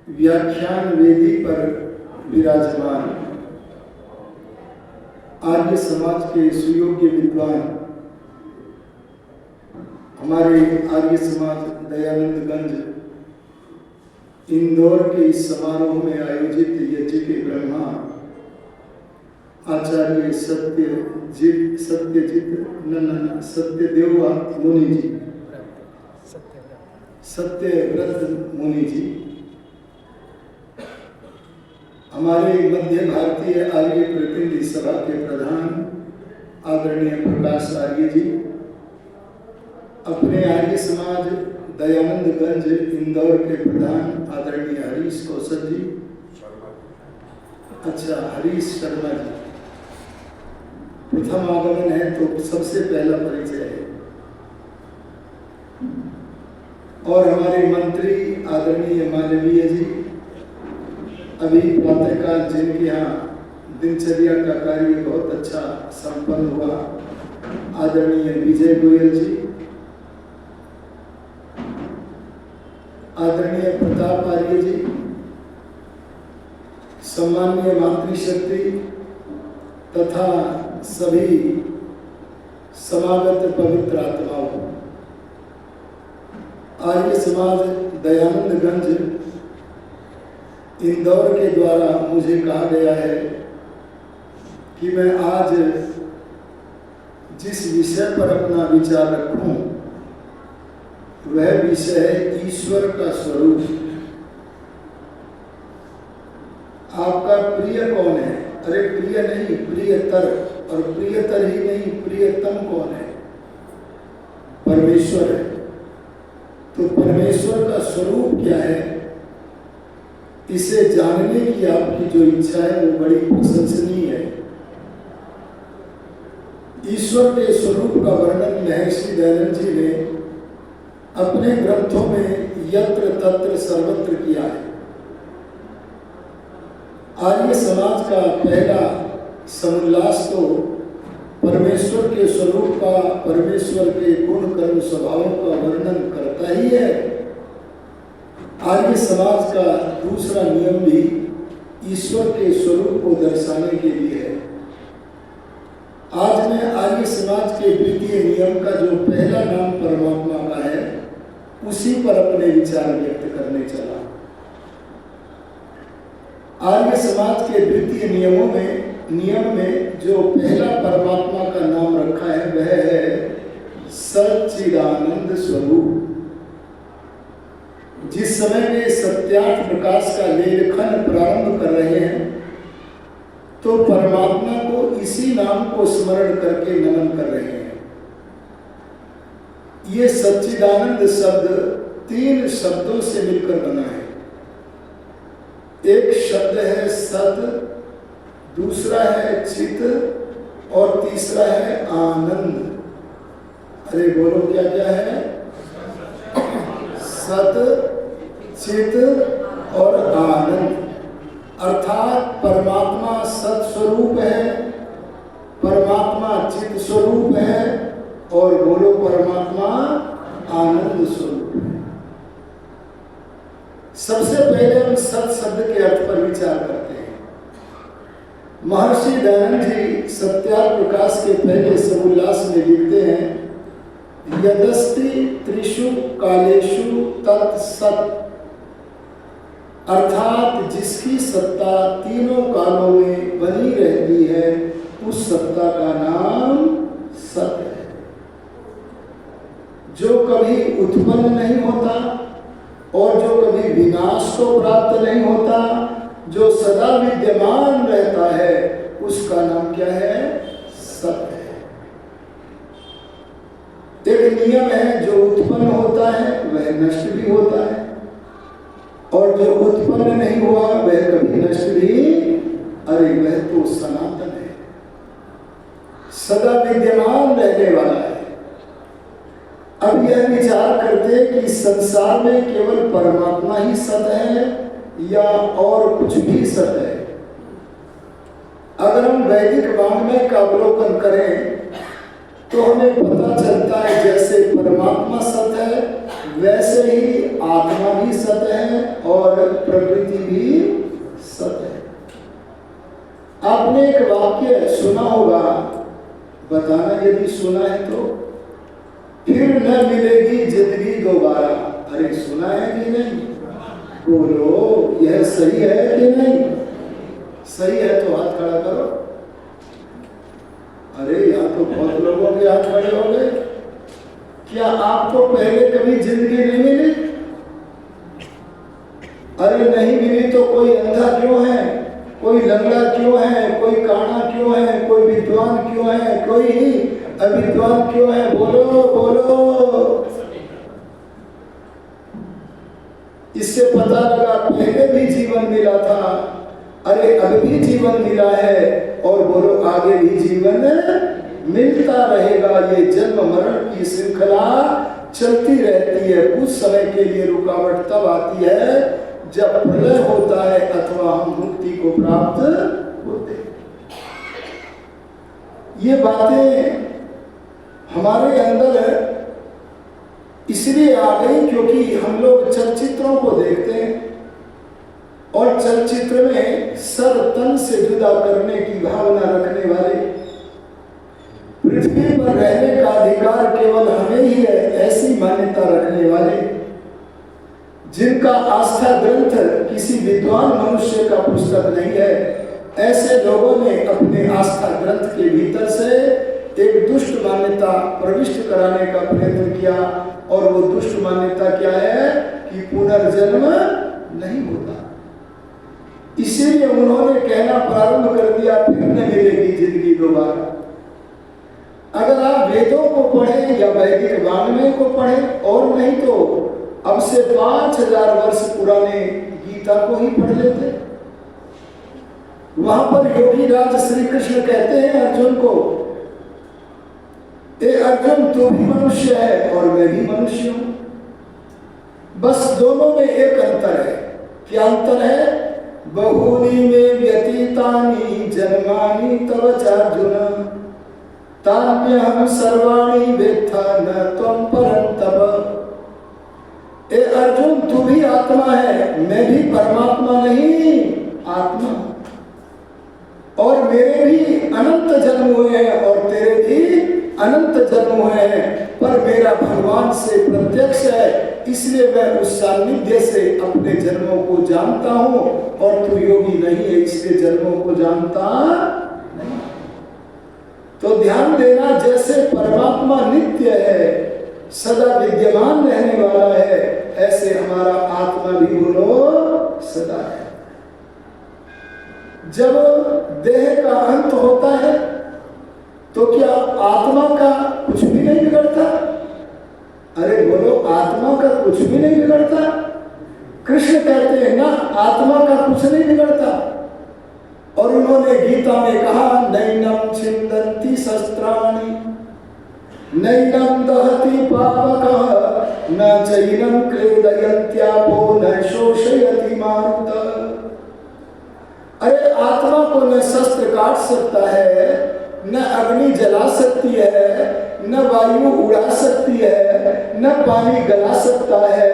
व्याख्यान वेदी पर विराजमान आर्य समाज के सुयोग्य विद्वान हमारे आर्य समाज दयानंदगंज इंदौर के इस समारोह में आयोजित यज्ञ के ब्रह्मा आचार्य सत्यदेव मुनि जी, सत्यव्रत मुनि जी, हमारे मध्य भारतीय आर्य प्रतिनिधि सभा के प्रधान आदरणीय प्रकाश आर्य जी, अपने आर्य समाज दयानंदगंज इंदौर के प्रधान आदरणीय हरीश कौशल जी, अच्छा हरीश शर्मा जी, प्रथम आगमन है तो सबसे पहला परिचय है। और हमारे मंत्री आदरणीय मानवीय जी, अभी प्रातःकाल जिनके यहाँ दिनचर्या का कार्य बहुत अच्छा संपन्न हुआ, आदरणीय विजय गोयल जी, आदरणीय प्रताप आर्य जी, सम्माननीय मातृशक्ति तथा सभी समागत पवित्र आत्माओं, आर्य समाज दयानंदगंज इंदौर के द्वारा मुझे कहा गया है कि मैं आज जिस विषय पर अपना विचार रखूं वह विषय है ईश्वर का स्वरूप। आपका प्रिय कौन है? अरे प्रिय नहीं, प्रियतर, और प्रियतर ही नहीं, प्रियतम कौन है? परमेश्वर है। तो परमेश्वर का स्वरूप क्या है, इसे जानने की आपकी जो इच्छा है वो बड़ी प्रशंसनीय है। ईश्वर के स्वरूप का वर्णन महर्षि दयानंद जी ने अपने ग्रंथों में यत्र तत्र सर्वत्र किया है। आर्य समाज का पहला समुल्लास तो परमेश्वर के स्वरूप का, परमेश्वर के गुण कर्म स्वभावों का वर्णन करता ही है। आर्य समाज का दूसरा नियम भी ईश्वर के स्वरूप को दर्शाने के लिए है। आज मैं आर्य समाज के द्वितीय नियम का जो पहला नाम परमात्मा का है उसी पर अपने विचार व्यक्त करने चला। आर्य समाज के द्वितीय नियम में जो पहला परमात्मा का नाम रखा है वह है सच्चिदानंद स्वरूप। जिस समय वे सत्यार्थ प्रकाश का लेखन प्रारंभ कर रहे हैं तो परमात्मा को इसी नाम को स्मरण करके नमन कर रहे हैं। ये सच्चिदानंद शब्द 3 शब्दों से मिलकर बना है। एक शब्द है सत, दूसरा है चित और तीसरा है आनंद। अरे बोलो क्या क्या है? सत, चित और आनंद। अर्थात परमात्मा सत स्वरूप है, परमात्मा चित स्वरूप है और बोलो परमात्मा आनंद स्वरूप है। सबसे पहले हम सत शब्द के अर्थ पर विचार करते हैं। महर्षि दयानंद जी सत्यार्थ प्रकाश के पहले समुल्लास में लिखते हैं यदस्ति त्रिषु कालेषु तत्सत, अर्थात जिसकी सत्ता तीनों कालों में बनी रहती है उस सत्ता का नाम सत्य है। जो कभी उत्पन्न नहीं होता और जो कभी विनाश को प्राप्त नहीं होता, जो सदा विद्यमान रहता है उसका नाम क्या है? सत्य है। एक नियम है जो उत्पन्न होता है वह नष्ट भी होता है और जो उत्पन्न नहीं हुआ वह कभी नष्ट भी, अरे वह तो सनातन है, सदा विद्यमान रहने वाला है। अब यह विचार करते कि संसार में केवल परमात्मा ही सत्य है या और कुछ भी सत्य है। अगर हम वैदिक वाङ्मय का अवलोकन करें तो हमें पता चलता है जैसे परमात्मा सत्य है वैसे ही आत्मा भी सत्य है और प्रकृति भी सत्य है। आपने एक वाक्य सुना होगा, बताना यदि सुना है तो। फिर न मिलेगी जिंदगी दोबारा। अरे सुना है कि नहीं? बोलो, यह सही है कि नहीं? सही है तो हाथ खड़ा करो। अरे यहाँ तो बहुत लोगों के हाथ खड़े हो गए। क्या आपको पहले कभी जिंदगी नहीं मिली? अरे नहीं मिली तो कोई अंधा क्यों है, कोई लंगड़ा क्यों है, कोई काना क्यों है, कोई विद्वान क्यों है, कोई अविद्वान क्यों है? बोलो बोलो। इससे पता लगा पहले भी जीवन मिला था, अरे अब भी जीवन मिला है, और बोलो आगे भी जीवन मिलता रहेगा। ये जन्म मरण की श्रृंखला चलती रहती है। कुछ समय के लिए रुकावट तब आती है जब प्रलय होता है अथवा हम मुक्ति को प्राप्त होते हैं। ये बातें हमारे अंदर इसलिए आ गई क्योंकि हम लोग चलचित्रों को देखते हैं और चलचित्र में सर तन से जुदा करने की भावना रखने वाले, पृथ्वी पर रहने का अधिकार केवल हमें ही है ऐसी मान्यता रखने वाले, जिनका आस्था ग्रंथ किसी विद्वान मनुष्य का पुस्तक नहीं है, ऐसे लोगों ने अपने आस्था ग्रंथ के भीतर से एक दुष्ट मान्यता प्रविष्ट कराने का प्रयत्न किया। और वो दुष्ट मान्यता क्या है कि पुनर्जन्म नहीं होता। इसीलिए उन्होंने कहना प्रारंभ कर दिया फिर न मिलेगी जिंदगी दोबारा। अगर आप वेदों को पढ़ें या वैदिक वाङ्मय को पढ़ें, और नहीं तो अब से 5000 वर्ष पुराने गीता को ही पढ़ लेते। वहां पर योगी राज श्री कृष्ण कहते हैं अर्जुन को, ए अर्जुन तू भी मनुष्य है और मैं भी मनुष्य हूं, बस दोनों में एक अंतर है। क्या अंतर है? बहुनी में व्यतीतानि जन्मानि तव चार्जुन तान्यहं सर्वाणि वेत्था न त्वं परन्तप। ए अर्जुन तू भी आत्मा है, मैं भी परमात्मा नहीं आत्मा, और मेरे भी अनंत जन्म हुए हैं और तेरे भी अनंत जन्म हुए हैं, पर मेरा भगवान से प्रत्यक्ष है, इसलिए मैं उस सान्निध्य से अपने जन्मों को जानता हूं, और तू योगी नहीं है इसलिए जन्मों को जानता नहीं। तो ध्यान देना, जैसे परमात्मा नित्य है, सदा विद्यमान रहने वाला है, ऐसे हमारा आत्मा भी बोलो सदा है। जब देह का अंत होता है तो क्या आत्मा का कुछ भी नहीं बिगड़ता? अरे बोलो, आत्मा का कुछ भी नहीं बिगड़ता। कृष्ण कहते हैं ना, आत्मा का कुछ नहीं बिगड़ता। और उन्होंने गीता में कहा, नैनम छिन्दन्ति शस्त्राणि नैनम दहति पावकः न चैनम क्लेदयन्त्यापो न शोषयति मारुतः। अरे आत्मा को न शस्त्र काट सकता है, न अग्नि जला सकती है, न वायु उड़ा सकती है, न पानी गला सकता है।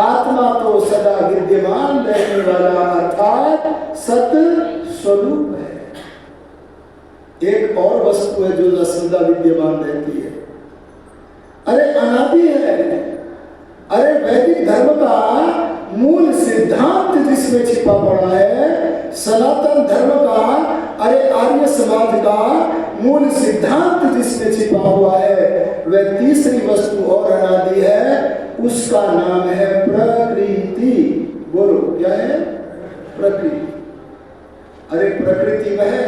आत्मा तो सदा विद्यमान रहने वाला अर्थात सत्य स्वरूप है। एक और वस्तु है जो सदा विद्यमान रहती है, अरे अनादि है। अरे वैदिक धर्म का मूल सिद्धांत जिसमें छिपा पड़ा है, सनातन धर्म का, अरे आर्य समाज का मूल सिद्धांत जिसमें छिपा हुआ है, वह तीसरी वस्तु और अनादि है, उसका नाम है प्रकृति। बोलो क्या है? प्रकृति। अरे प्रकृति वह है,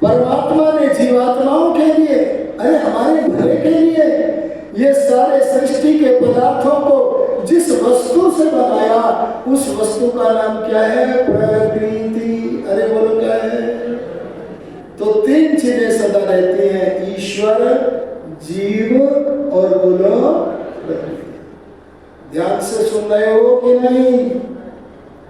परमात्मा ने जीवात्माओं के लिए, अरे हमारे भले के लिए ये सारे सृष्टि के पदार्थों को जिस वस्तु से बनाया, उस वस्तु का नाम क्या है? प्रकृति। अरे बोलो क्या है? तो तीन चीजें सदा रहती हैं, ईश्वर, जीव और बोलो प्रकृति। ध्यान से सुन रहे हो कि नहीं?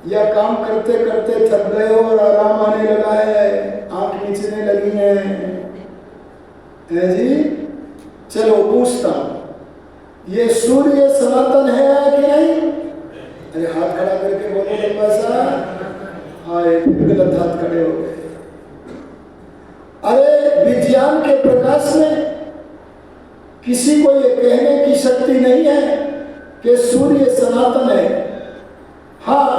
या काम करते करते थक गए हो और आराम आने लगा है, आंख नीचने लगी है जी? चलो पूछता हूं, ये सूर्य सनातन है कि नहीं? अरे हाथ खड़ा करके बोलो लंबा सा। आए फिर गलत हाथ खड़े हो गए। अरे विज्ञान के प्रकाश में किसी को ये कहने की शक्ति नहीं है कि सूर्य सनातन है। हाँ,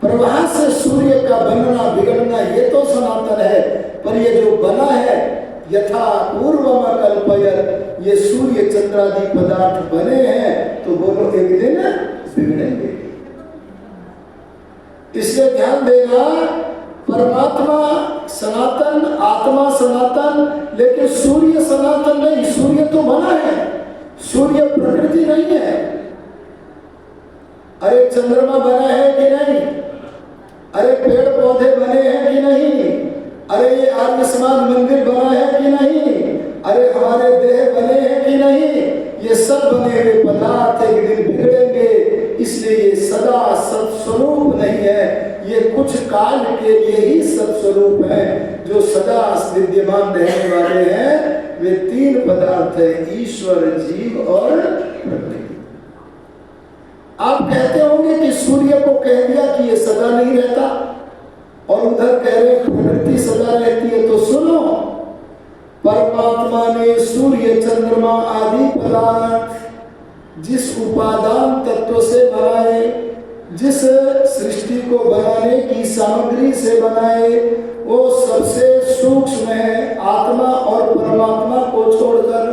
प्रवाह से सूर्य का बनना बिगड़ना ये तो सनातन है, पर ये जो बना है यथा पूर्वम कल्पयत, ये सूर्य चंद्रादि पदार्थ बने हैं तो बोलो एक दिन बिगड़ेंगे। इसलिए ध्यान देना, परमात्मा सनातन, आत्मा सनातन, लेकिन सूर्य सनातन नहीं। सूर्य तो बना है, सूर्य प्रकृति नहीं है। अरे चंद्रमा बना है कि नहीं? अरे पेड़ पौधे बने हैं कि नहीं? अरे ये आयुष्मान मंदिर बना है कि नहीं? अरे हमारे देह बने हैं कि नहीं? ये सब बने हुए पदार्थ एक दिन बिगड़ेंगे, इसलिए ये सदा सत्स्वरूप नहीं है। ये कुछ काल के लिए ही सत्स्वरूप है। जो सदा विद्यमान रहने वाले हैं वे तीन पदार्थ है, ईश्वर, जीव और प्रकृति। आप कहते होंगे कि सूर्य को कह दिया कि ये सदा नहीं रहता, और उधर कह रहे प्रकृति सदा रहती है। तो सुनो, परमात्मा ने सूर्य, चंद्रमा आदि पदार्थ जिस उपादान तत्व से बनाए, जिस सृष्टि को बनाने की सामग्री से बनाए, वो सबसे सूक्ष्म है। आत्मा और परमात्मा को छोड़कर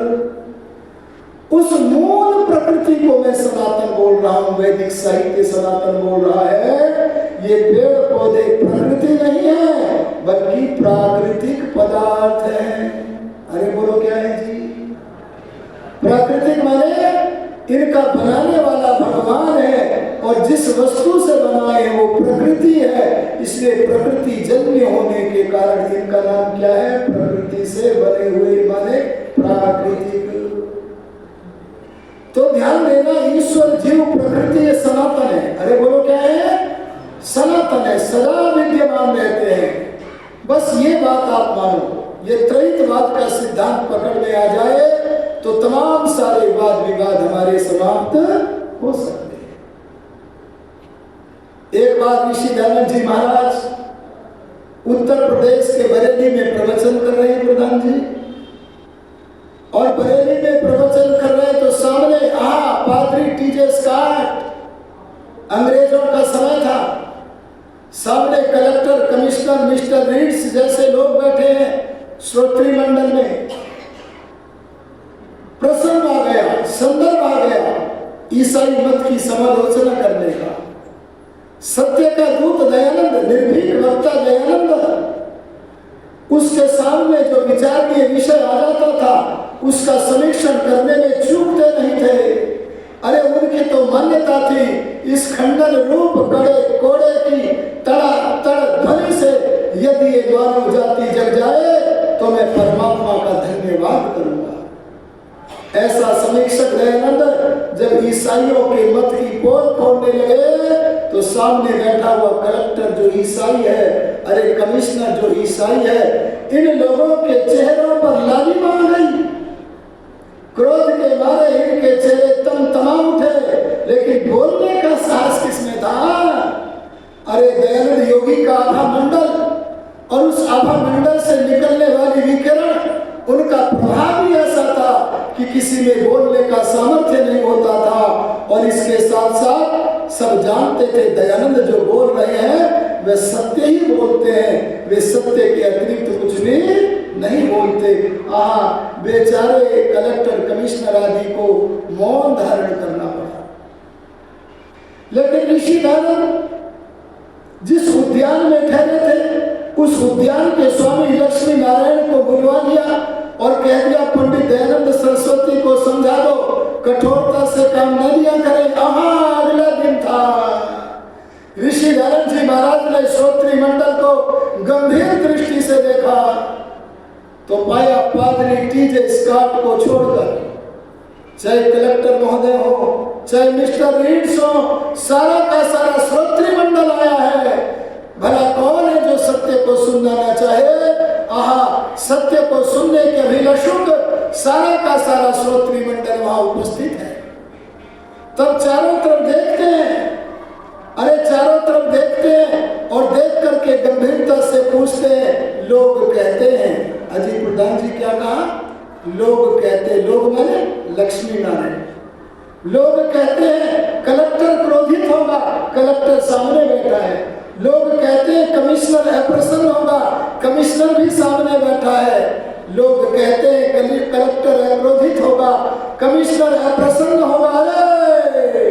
उस मूल प्रकृति को मैं सनातन बोल रहा हूं। वैदिक साहित्य सनातन बोल रहा है। ये पेड़ पौधे प्रकृति नहीं है, बल्कि प्राकृतिक पदार्थ है। अरे बोलो क्या है जी? प्राकृतिक माने इनका बनाने वाला भगवान है, और जिस वस्तु से बनाए वो प्रकृति है। इसलिए प्रकृति जन्य होने के कारण इनका नाम क्या है? प्रकृति से बने हुए माने प्राकृतिक। तो ध्यान देना, ईश्वर, जीव, प्रकृति ये सनातन है। अरे बोलो क्या है? सनातन है, सदा विद्यमान रहते हैं। बस ये बात आप मानो। ये त्रैतवाद का सिद्धांत पकड़ में आ जाए तो तमाम सारे वाद विवाद हमारे समाप्त हो सकते हैं। एक बार ऋषि दयानंद जी महाराज उत्तर प्रदेश के बरेली में प्रवचन कर रहे हैं, प्रधान जी, और बरेली में प्रवचन कर रहे तो सामने पादरी टीजे स्कॉट, अंग्रेजों का समय था, सामने कलेक्टर, कमिश्नर, मिस्टर रीड्स जैसे लोग बैठे हैं श्रोत्री मंडल में। प्रसंग आ गया, संदर्भ आ गया ईसाई मत की समालोचना करने का। सत्य का दूत दयानंद, निर्भीक वक्ता दयानंद, उसके सामने जो विचारणीय विषय आ जाता था उसका समीक्षण करने में चूकते नहीं थे। अरे उनकी तो मान्यता थी, इस खंडन रूप कड़े कोड़े की तड़ा तड़ ध्वनि से यदि ये मानव जाति जग जाए तो मैं परमात्मा का धन्यवाद करूंगा। ऐसा समीक्षक दयानंद जब ईसाइयों के मत की पोल खोलने लगे तो सामने बैठा हुआ कलेक्टर जो ईसाई है, अरे कमिश्नर जो ईसाई है, इन लोगों के चेहरों पर लालिमा आ गई। क्रोध के मारे इनके चेहरे तमतमा उठे, लेकिन बोलने का साहस किसमें था? अरे दयानंद योगी का आभा मंडल, और उस आभा मंडल से निकलने वाली विकिरण, उनका प्रभाव ही ऐसा था कि किसी में बोलने का सामर्थ्य नहीं होता था। और इसके साथ साथ सब जानते थे दयानंद जो बोल रहे हैं वे सत्य ही बोलते हैं, वे सत्य के अतिरिक्त कुछ भी नहीं बोलते। बेचारे कलेक्टर, कमिश्नर आदि को मौन धारण करना पड़ा। लेकिन ऋषि दयानंद जिस उद्यान में ठहरे थे उस उद्यान के स्वामी लक्ष्मी नारायण को बुलवा लिया और कह दिया, पंडित दयानंद सरस्वती को समझा दो, कठोरता से काम न लिया करें। अगला दिन था, ऋषि दयानंद जी महाराज ने श्रोत्री मंडल को गंभीर दृष्टि से देखा तो पाया पादरी टीजे स्कॉट को छोड़कर, चाहे कलेक्टर महोदय हो, चाहे मिस्टर रीड्स हो, सारा का सारा श्रोत्री मंडल आया है। भला कौन है जो सत्य को सुनना न चाहे? सत्य को सुनने के अभिलाषुक सारा का सारा श्रोत्री मंडल वहां उपस्थित है। तब चारों तरफ देखते हैं प्रधान जी क्या कहा? लोग कहते, लोग माने लक्ष्मी नारायण, लोग कहते हैं कलेक्टर क्रोधित होगा, कलेक्टर सामने बैठा है। लोग कहते हैं कमिश्नर अप्रसन्न होगा, कमिश्नर भी सामने बैठा है। लोग कहते हैं कलेक्टर क्रोधित होगा, कमिश्नर अप्रसन्न होगा। अरे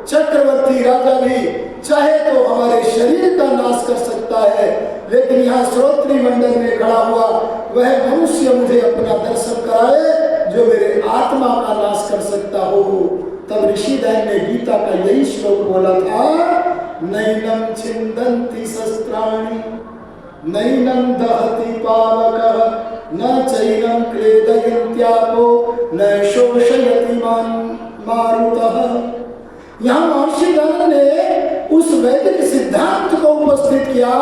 चक्रवर्ती राजा भी चाहे तो हमारे शरीर का नाश कर सकता है, लेकिन यहाँ श्रोत्री मंडल में खड़ा हुआ वह मनुष्य मुझे अपना दर्शन कराए जो मेरे आत्मा का नाश कर सकता हो। तब ऋषिदयन ने गीता का यही श्लोक बोला था, नैनम छिन्दन्ति शस्त्राणि नैनम दहति पावकः न चैनम क्लेदयन्त्यापो न शोषयति मारुतः। यहाँ महर्षि गण ने उस वैदिक सिद्धांत को उपस्थित किया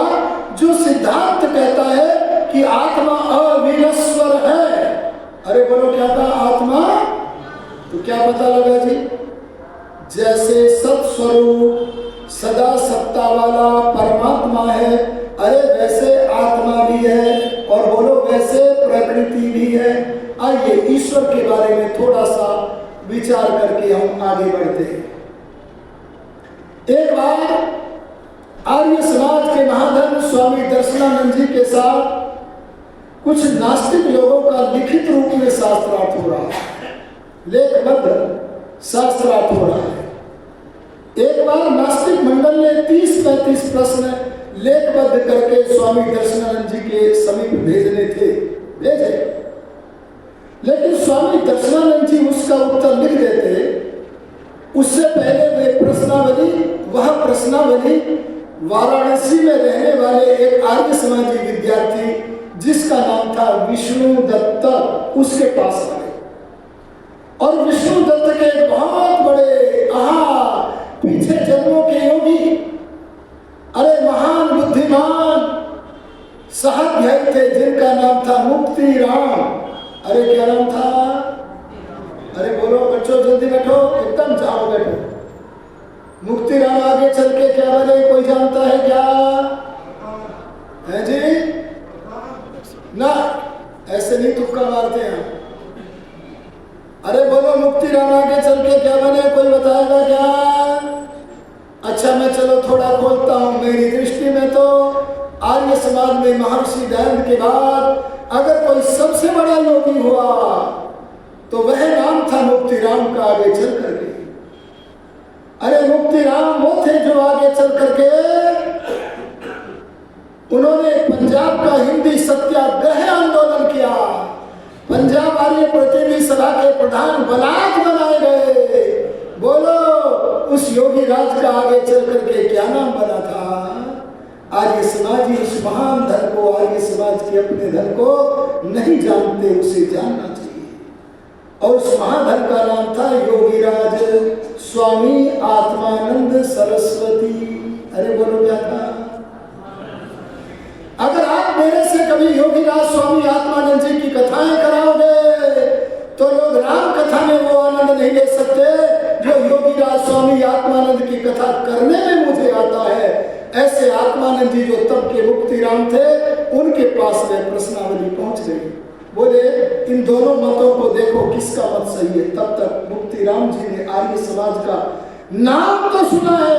जो सिद्धांत कहता है कि आत्मा अविनश्वर है। अरे बोलो क्या था आत्मा? तो क्या पता लगा जी? जैसे सत्स्वरूप सदा सत्ता वाला परमात्मा है, अरे वैसे आत्मा भी है, और बोलो वैसे प्रकृति भी है। आइए ईश्वर के बारे में थोड़ा सा विचार करके हम आगे बढ़ते हैं। एक बार आर्य समाज के महाधन स्वामी दर्शनानंद जी के साथ कुछ नास्तिक लोगों का लिखित रूप में शास्त्रार्थ हो रहा है, लेखबद्ध शास्त्रार्थ हो रहा है। एक बार नास्तिक मंडल ने 30-35 प्रश्न लेखबद्ध करके स्वामी दर्शनानंद जी के समीप भेजने थे, भेजे, लेकिन स्वामी दर्शनानंद जी उसका उत्तर लिख देते। उससे पहले वे प्रश्नावली, वह प्रश्नावली वाराणसी में रहने वाले एक आर्य समाजी विद्यार्थी जिसका नाम था विष्णु दत्त, उसके पास आए। और विष्णु दत्त के एक बहुत बड़े पीछे जन्मों के योगी, अरे महान बुद्धिमान साहब थे जिनका नाम था मुक्ति राम। अरे क्या नाम था? अरे बोलो बच्चों, जल्दी बैठो, एकदम जाओ बैठो। मुक्ति राम आगे चल के क्या बने, कोई जानता है क्या? है जी? ना, ऐसे नहीं तुक्का मारते हैं। अरे बोलो मुक्ति राम आगे चल के क्या बने, कोई बताएगा क्या? अच्छा मैं चलो थोड़ा खोलता हूँ। मेरी दृष्टि में तो आर्य समाज में महर्षि दयानंद के बाद अगर कोई सबसे बड़ा योगी हुआ तो वह नाम था मुक्ति राम का, आगे चल करके। अरे मुक्ति राम वो थे जो आगे चल करके उन्होंने पंजाब का हिंदी सत्याग्रह आंदोलन किया। पंजाब आर्य प्रतिनिधि सभा के प्रधान बलात् बनाए गए। बोलो उस योगी राज का आगे चल करके क्या नाम बना था? आर्य समाजी उस महान धन को, आर्य समाज के अपने धन को नहीं जानते, उसे जानना चाहिए। और उस महाधन का नाम था योगीराज स्वामी आत्मानंद सरस्वती। अरे बोलो क्या था? अगर आप मेरे से कभी योगीराज स्वामी आत्मानंद जी की कथाएं कराओगे तो लोग राम कथा में वो आनंद नहीं ले सकते जो योगीराज स्वामी आत्मानंद की कथा करने में मुझे आता है। ऐसे आत्मानंद जी जो तब के मुक्ति राम थे, उनके पास में प्रश्नावली पहुंच गई। बोले इन दोनों मतों को देखो किसका मत सही है। तब तक मुक्ति राम जी ने आर्य समाज का नाम तो सुना है,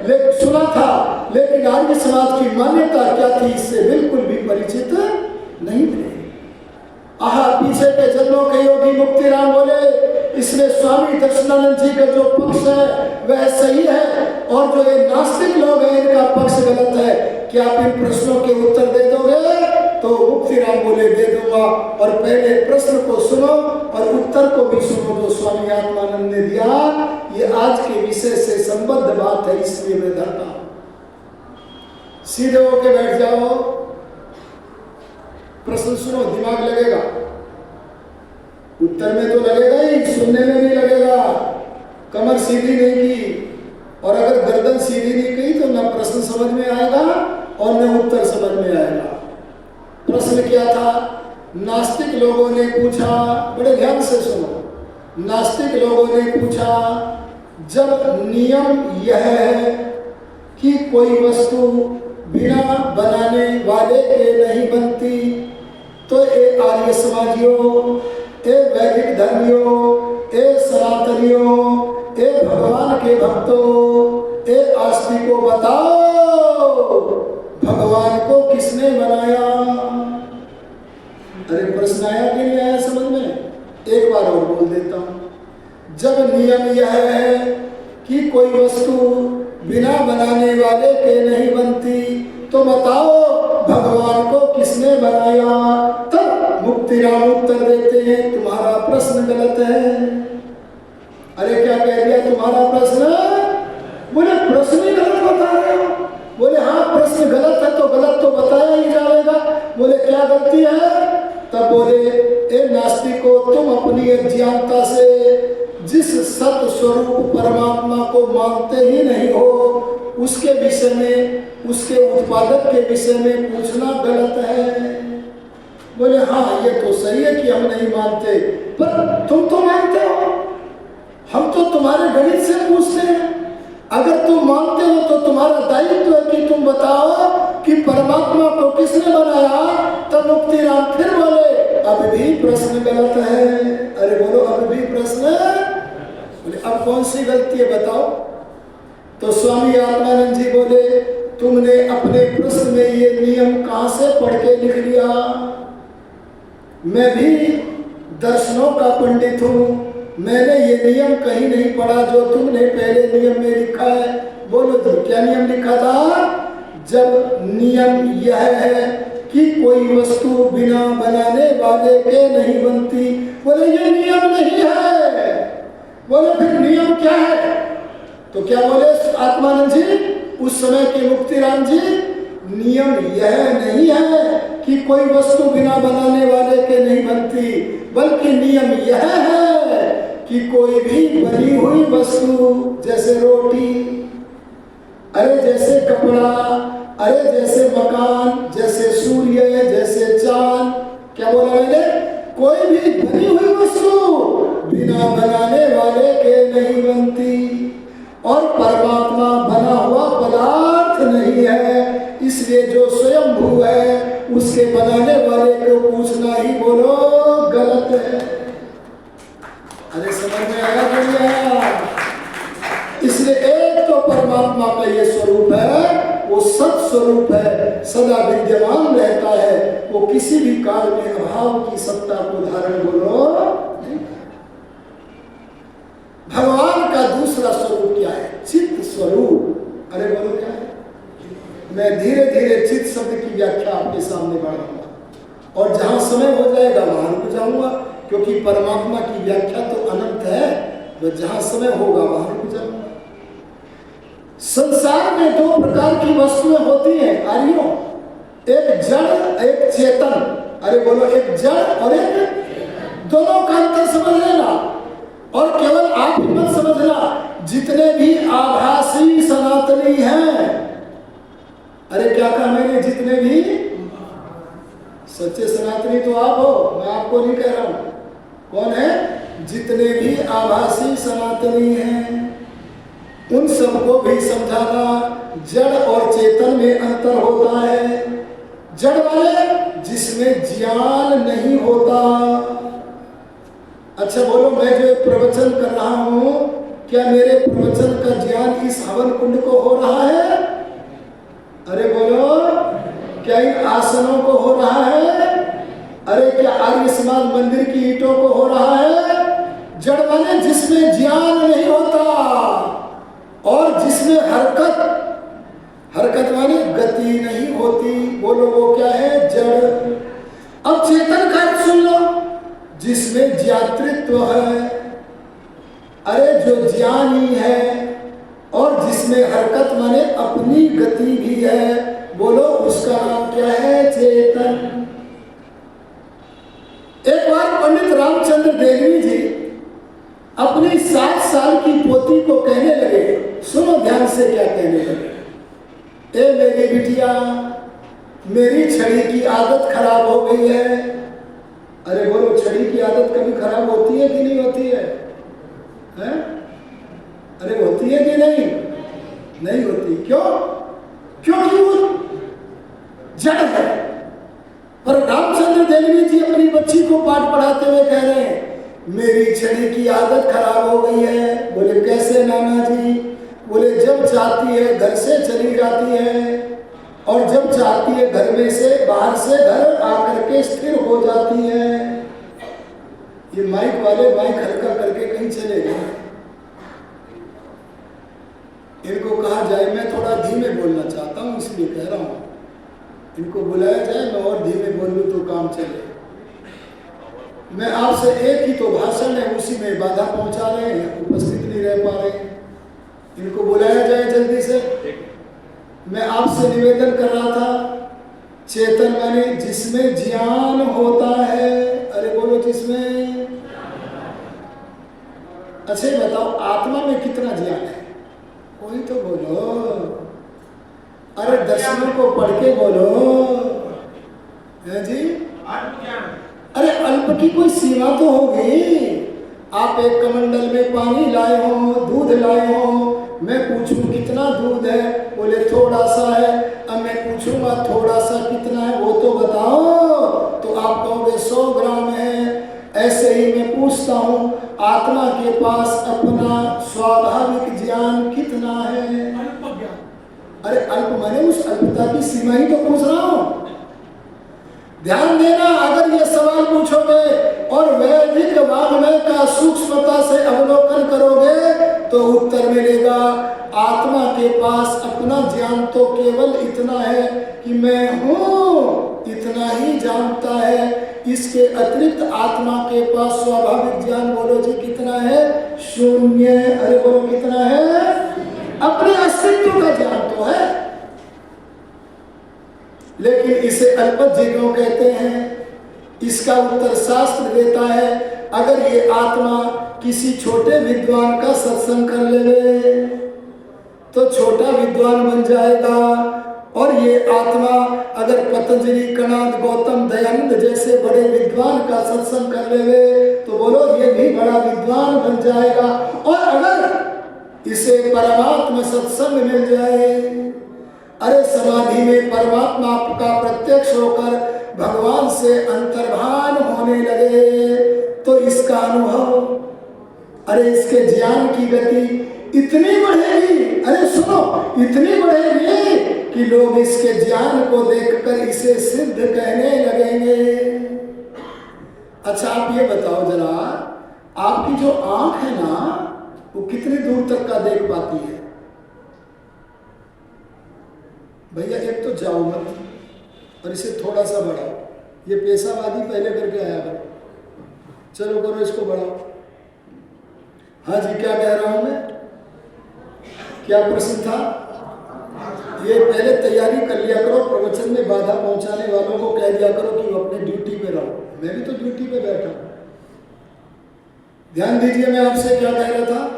लेकिन सुना था, लेकिन आर्य समाज की मान्यता क्या थी इससे बिल्कुल भी परिचित नहीं थे। पीछे के जन्मों के योगी मुक्ति राम बोले इसमें स्वामी दर्शनानंद जी का जो पक्ष है वह सही है, और जो ये नास्तिक लोग हैं इनका पक्ष गलत है। क्या आप इन प्रश्नों के उत्तर दे दोगे? तो मुक्ति राम बोले दे दूंगा, और पहले प्रश्न को सुनो और उत्तर को भी सुनो जो स्वामी आत्मानंद ने दिया। ये आज के विषय से संबद्ध बात है, इसलिए मैं धरता हूं। सीधे होके बैठ जाओ, प्रश्न सुनो, दिमाग लगेगा। उत्तर में तो लगेगा ही, सुनने में भी लगेगा। कमर सीधी नहीं की और अगर गर्दन सीधी नहीं की तो ना प्रश्न समझ में आएगा और न उत्तर समझ में आएगा। प्रश्न क्या था? नास्तिक लोगों ने पूछा, बड़े ध्यान से सुनो। नास्तिक लोगों ने पूछा, जब नियम यह है कि कोई वस्तु बिना बनाने वाले के नहीं बनती, तो ए आर्य समाजियों, ए वैदिक धर्मियों, ए सनातनियों, ए भगवान के भक्तों, ए आस्तिकों, बताओ भगवान को किसने बनाया? अरे प्रश्न आया कि नहीं आया समझ में? एक बार और बोल देता हूं। जब नियम यह है कि कोई वस्तु बिना बनाने वाले के नहीं बनती, तो बताओ भगवान को किसने बनाया? तब मुक्तिराम उत्तर देते हैं तुम्हारा प्रश्न गलत है। अरे क्या कह दिया तुम्हारा प्रश्न? बोले प्रश्न ही गलत बता रहे हो। बोले हाँ प्रश्न गलत है तो गलत तो बताया ही जाएगा। बोले क्या गलती है? तब बोले ए नास्तिको, तुम अपनी अज्ञानता से जिस सत स्वरूप परमात्मा को मानते ही नहीं हो, उसके विषय में, उसके उत्पादक के विषय में पूछना गलत है। बोले हाँ ये तो सही है कि हम नहीं मानते, पर तुम तो मानते हो, हम तो तुम्हारे गणित से पूछते हैं। अगर तुम मानते हो तो तुम्हारा दायित्व है कि तुम बताओ कि परमात्मा को किसने बनाया। तब मुक्तिराम फिर बोले अब भी प्रश्न गलत है। अरे बोलो अब भी प्रश्न? बोले अब कौन सी गलती है बताओ? तो स्वामी आत्मानंद जी बोले तुमने अपने प्रश्न में ये नियम कहां से पढ़ के लिख लिया? मैं भी दर्शनों का पंडित हूं, मैंने ये नियम कहीं नहीं पढ़ा जो तुमने पहले नियम में लिखा है। बोलो तो क्या नियम लिखा था? जब नियम यह है कि कोई वस्तु बिना बनाने वाले के नहीं बनती, बोले ये नियम नहीं है। बोले फिर नियम क्या है? तो क्या बोले आत्मानंद जी, उस समय के मुक्तिराम जी? नियम यह नहीं है कि कोई वस्तु बिना बनाने वाले के नहीं बनती, बल्कि नियम यह है कि कोई भी बनी हुई वस्तु, जैसे रोटी, अरे जैसे कपड़ा, अरे जैसे मकान, जैसे सूर्य, जैसे चांद, क्या बोला मैंने? कोई भी बनी हुई वस्तु बिना बनाने वाले के नहीं बनती। और परमात्मा बना हुआ पदार्थ नहीं है, इसलिए जो स्वयंभू है उसके बनाने वाले को पूछना ही बोलो गलत है। अरे समझ में आया कि नहीं आया? इसलिए एक तो परमात्मा का ये स्वरूप है, वो सत स्वरूप है, सदा विद्यमान रहता है, वो किसी भी काल में अभाव की सत्ता को धारण बोलो नहीं। भगवान का दूसरा स्वरूप क्या है? चित्त स्वरूप। अरे बोलो क्या है? मैं धीरे धीरे चित्त शब्द की व्याख्या आपके सामने बढ़ाऊंगा और जहां समय हो जाएगा वहां रुक जाऊंगा, क्योंकि परमात्मा की व्याख्या तो अनंत है, वह जहां समय होगा वहां रुक जाऊंगा। संसार में दो प्रकार की वस्तुएं होती हैं आर्यों, एक जड़ एक चेतन। अरे बोलो एक जड़ और एक, दोनों का अंतर समझ लेना। और केवल आप ही मत समझना, जितने भी आभासी सनातनी हैं, अरे क्या कहा मैंने? जितने भी सच्चे सनातनी तो आप हो, मैं आपको नहीं कह रहा हूं। कौन है? जितने भी आभासी सनातनी हैं, उन सबको भी समझाना जड़ और चेतन में अंतर होता है। जड़ वाले जिसमें ज्ञान नहीं होता। अच्छा बोलो, मैं जो प्रवचन कर रहा हूं, क्या मेरे प्रवचन का ज्ञान इस हवन कुंड को हो रहा है? अरे बोलो, क्या इन आसनों को हो रहा है? अरे क्या आर्य समाज मंदिर की ईंटों को हो रहा है? जड़ वाले जिसमें ज्ञान नहीं होता और जिसमें हरकत माने गति नहीं होती, बोलो वो क्या है? जड़। अब चेतन का अर्थ सुन लो, जिसमें ज्ञातृत्व है, अरे जो ज्ञानी है, और जिसमें हरकत माने अपनी गति भी है, बोलो उसका नाम क्या है? चेतन। एक बार पंडित रामचंद्र देवनी जी अपनी 7 साल की पोती को कहने लगे, सुनो ध्यान से क्या कहने लगे। ए मेरी बिटिया, मेरी छड़ी की आदत खराब हो गई है। अरे बोलो, छड़ी की आदत कभी खराब होती है कि नहीं होती है? हैं? अरे होती है कि नहीं? नहीं होती। क्यों? क्योंकि वो जड़ है। पर रामचंद्र एलवी जी अपनी बच्ची को पाठ पढ़ाते हुए कह रहे हैं मेरी छड़ी की आदत खराब हो गई है। बोले कैसे नाना जी? बोले जब चाहती है घर से चली जाती है और जब चाहती है घर में से बाहर से घर आकर के स्थिर हो जाती है। ये माइक वाले माइक हल्का करके कहीं चले गए। इनको कहा जाए, मैं थोड़ा धीमे बोलना चाहता हूँ इसलिए कह रहा हूँ, इनको बुलाया जाए मैं और धीमे बोल लूँ तो काम चले। मैं आपसे एक ही तो भाषण है उसी में बाधा पहुंचा रहे हैं, उपस्थित नहीं रह पा रहे हैं। इनको बुलाया जाए जल्दी से। मैं आपसे निवेदन कर रहा था, चेतन माने जिसमें ज्ञान होता है। अरे बोलो जिसमें। अच्छा बताओ आत्मा में कितना ज्ञान है? कोई तो बोलो। अरे दर्शनों को पढ़ के बोलो है जी। अरे अल्प की कोई सीमा तो होगी। आप एक कमंडल में पानी लाए हो, दूध लाए हो, मैं पूछूं कितना दूध है? बोले थोड़ा सा है। अब मैं पूछूंगा थोड़ा सा कितना है वो तो बताओ, तो आप कहोगे 100 ग्राम है। ऐसे ही मैं पूछता हूँ आत्मा के पास अपना स्वाभाविक ज्ञान कितना है? अरे अल्प माने उस अल्पता की सीमा ही तो पूछ रहा हूँ। ध्यान देना, अगर ये सवाल पूछोगे और वैदिक वाङ्मय का सूक्ष्मता से अवलोकन करोगे तो उत्तर मिलेगा आत्मा के पास अपना ज्ञान तो केवल इतना है कि मैं हूँ, इतना ही जानता है। इसके अतिरिक्त आत्मा के पास स्वाभाविक ज्ञान बोलो जी कितना है? शून्य। अरे बोलो कितना है? अपने अस्तित्व का ज्ञान तो है, लेकिन इसे अल्पज्ञ क्यों कहते हैं? इसका उत्तर शास्त्र देता है। अगर ये आत्मा किसी छोटे विद्वान का सत्संग कर ले तो छोटा विद्वान बन जाएगा, और ये आत्मा अगर पतंजलि, कणाद, गौतम, दयानंद जैसे बड़े विद्वान का सत्संग कर ले तो बोलो ये भी बड़ा विद्वान बन जाएगा। और अगर इसे परमात्मा सत्संग मिल जाए, अरे समाधि में परमात्मा का प्रत्यक्ष होकर भगवान से अंतर्भान होने लगे तो इसका अनुभव, अरे इसके ज्ञान की गति इतनी बढ़ेगी, अरे सुनो इतनी बढ़ेगी कि लोग इसके ज्ञान को देखकर इसे सिद्ध कहने लगेंगे। अच्छा आप ये बताओ जरा, आपकी जो आंख है ना वो कितनी दूर तक का देख पाती है? भैया एक तो जाओ मत और इसे थोड़ा सा बढ़ाओ। ये पेशावादी पहले करके आया करो, चलो करो इसको बढ़ाओ। हाँ जी क्या कह रहा हूं मैं? क्या प्रश्न था? ये पहले तैयारी कर लिया करो, प्रवचन में बाधा पहुंचाने वालों को कह दिया करो कि वो अपने ड्यूटी पे रहो। मैं भी तो ड्यूटी पे बैठा हूं। ध्यान दीजिए, मैं आपसे क्या कह रहा था?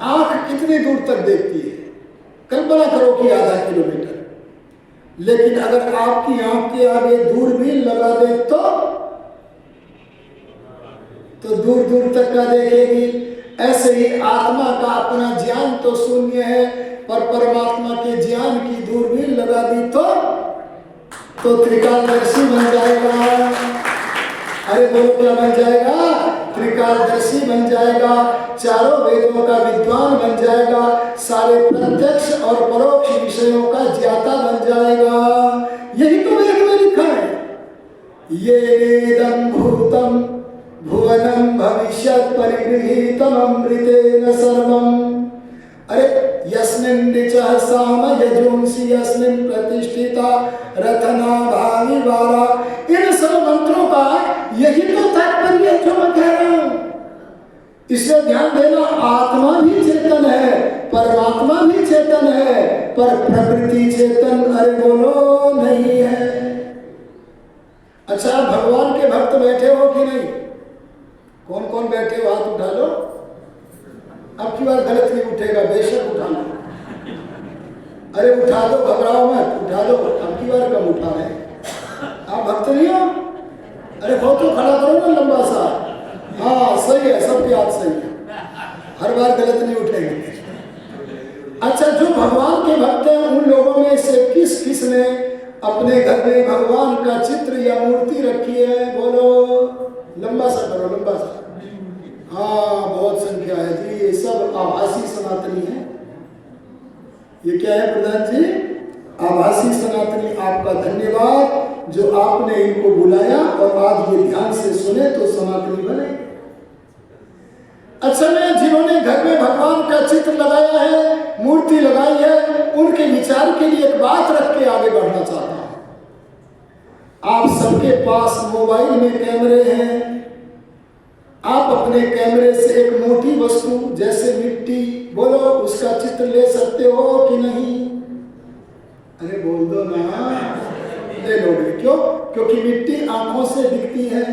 आंख कितनी दूर तक देखती है? कल्पना करो कि आधा किलोमीटर। लेकिन अगर आपकी आंख के आगे दूरबीन लगा दे तो दूर दूर तक का देखेगी। ऐसे ही आत्मा का अपना ज्ञान तो शून्य है, पर परमात्मा के ज्ञान की दूरबीन लगा दी तो त्रिकालदर्शी बन जाएगा। अरे बोलो क्या बन जाएगा? त्रिकालदर्शी बन जाएगा, चारों वेदों का विद्वान बन जाएगा, सारे प्रत्यक्ष और परोक्ष विषयों का ज्ञाता बन जाएगा। यही तो वेद में लिखा है, ये वेदं भूतम भुवनं भविष्यत् परिगृहीतम् अमृतेन सर्वम्। अरे यस्मिन् ऋचः साम यजुंसि यस्मिन् प्रतिष्ठिता रथना भावी वारा। इन सब मंत्रों का यही तो तात्पर्य है जो मैं कह रहा हूं। इसलिए ध्यान देना, आत्मा भी चेतन है, परमात्मा भी चेतन है, पर प्रकृति चेतन अरे बोलो नहीं है। अच्छा भगवान के भक्त बैठे हो कि नहीं? कौन कौन बैठे हो? हाथ उठा लो। अब की बार गलत नहीं उठेगा, बेशक उठा लो। अरे उठा दो, घबराओ मत, उठा दो। अब की बार कम उठा रहे आप भक्त नहीं हो? अरे बहुत तो खड़ा करो ना लंबा सा। हाँ सही है, सबकी बात सही है, हर बार गलत नहीं उठेंगे। अच्छा जो भगवान के भक्त हैं उन लोगों में से किस किस ने अपने घर में भगवान का चित्र या मूर्ति रखी है? बोलो, लंबा सा करो, लंबा सा। हाँ, बहुत संख्या है जी। ये सब आभासी सनातनी है। ये क्या है प्रधान जी? आभासी सनातनी। आपका धन्यवाद जो आपने इनको बुलाया और आज ये ध्यान से सुने तो सनातनी बने। अच्छा, मैं जिन्होंने घर में भगवान का चित्र लगाया है, मूर्ति लगाई है, उनके विचार के लिए एक बात रख के आगे बढ़ना चाहता हूं। आप सबके पास मोबाइल में कैमरे हैं। आप अपने कैमरे से एक मोटी वस्तु जैसे मिट्टी, बोलो, उसका चित्र ले सकते हो कि नहीं? अरे बोल दो ना, ले लोगे। क्यों? क्योंकि मिट्टी आंखों से दिखती है।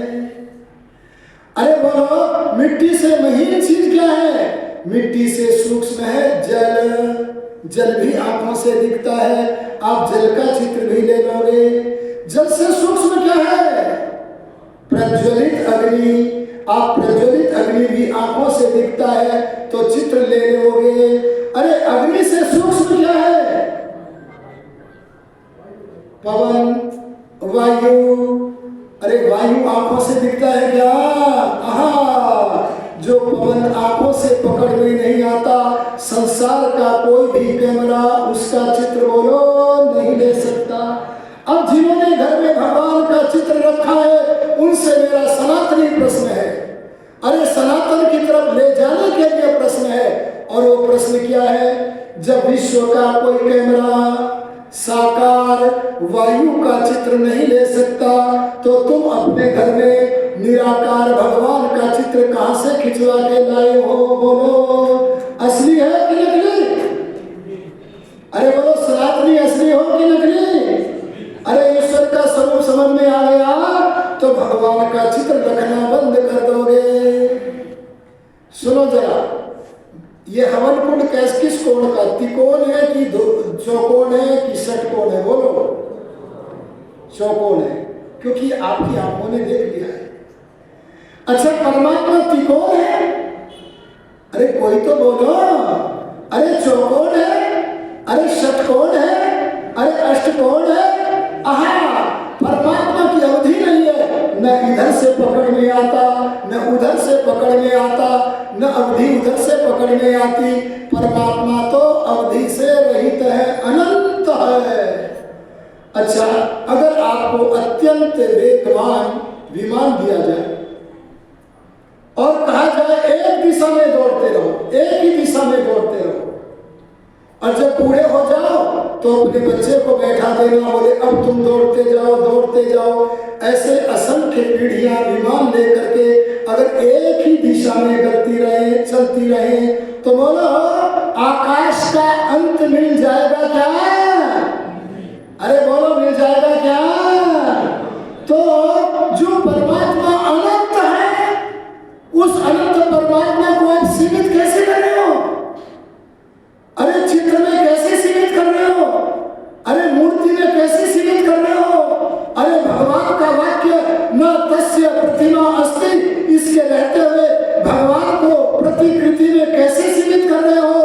अरे बोलो, मिट्टी से महीन चीज क्या है? मिट्टी से सूक्ष्म है जल। जल भी आंखों से दिखता है। आप जल का चित्र भी ले लोगे। जल से सूक्ष्म क्या है? प्रज्वलित अग्नि। आप प्रज्वलित अग्नि भी आंखों से दिखता है तो चित्र ले लोगे। अरे अग्नि से सूक्ष्म क्या है? पवन, वायु। अरे वायु आंखों से दिखता है क्या? जो पवन आंखों से पकड़ में नहीं आता, संसार का कोई भी कैमरा उसका चित्र, बोलो, नहीं ले सकता। अब जिन्होंने घर में भगवान का चित्र रखा है, उनसे मेरा सनातनी प्रश्न है। अरे सनातन की तरफ ले जाने के लिए प्रश्न है। और वो प्रश्न क्या है? जब विश्व का कोई कैमरा साकार वायु का चित्र नहीं ले सकता, तो तुम अपने घर में निराकार भगवान का चित्र कहां से खिंचवा के लाए हो? बोलो, असली है कि नकली? अरे बोलो, सनातनी असली हो कि नकली? अरे ईश्वर का स्वरूप समझ में आ गया तो भगवान का चित्र रखना बंद कर दोगे। सुनो जरा, ये हवन कुंड किस कोण का? त्रिकोण है कि चौकोन है कि षटकोण है? बोलो, चौकोन है, क्योंकि आपकी आंखों ने देख लिया है। अच्छा, परमात्मा त्रिकोण है? अरे कोई तो बोलो। अरे चौकोन है? अरे षटकोण है? अरे अष्टकोण है? परमात्मा की अवधि नहीं है। न इधर से पकड़ में आता, न उधर से पकड़ में आता, न अवधि उधर से पकड़ में आती। परमात्मा तो अवधि से रहित है, अनंत है। अच्छा, अगर आपको अत्यंत वेगवान विमान दिया जाए और कहा जाए एक दिशा में दौड़ते रहो, एक ही दिशा में दौड़ते रहो, और जब पूरे हो जाओ तो अपने बच्चे को बैठा देना, बोले अब तुम दौड़ते जाओ, दौड़ते जाओ। ऐसे असंख्य पीढ़ियां विमान लेकर के अगर एक ही दिशा में चलती रहे तो बोलो, आकाश का अंत मिल जाएगा क्या? अरे बोलो, मिल जाएगा क्या? तो जो परमात्मा अनंत है, उस अनंत परमात्मा को आप सीमित कैसे कर रहे हो? अरे चित्र में कैसे सीमित कर रहे हो? अरे मूर्ति में कैसे सीमित कर रहे हो? अरे भगवान का वाक्य न तस्य प्रतिमा अस्ति, इसके रहते हुए भगवान को प्रतिकृति में कैसे सीमित कर रहे हो?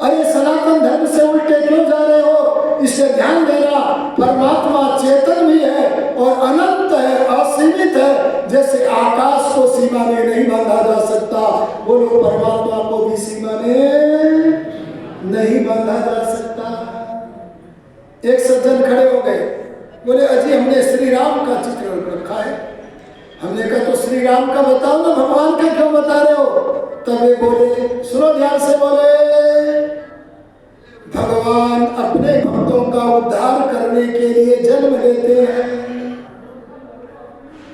अरे सनातन धर्म से उल्टे क्यों जा रहे हो? इससे ध्यान देना, परमात्मा चेतन भी है और अनंत है, असीमित है। जैसे आकाश को सीमा में नहीं बांधा जा सकता, बोलो परमात्मा को भी सीमा में नहीं बांधा जा सकता। एक सज्जन खड़े हो गए, बोले अजी हमने श्री राम का चित्र रखा है। हमने कहा तो श्री राम का बताओ ना, भगवान का क्यों बता रहे हो? तब वे बोले, सुनो ध्यान से, बोले भगवान अपने भक्तों का उद्धार करने के लिए जन्म लेते हैं।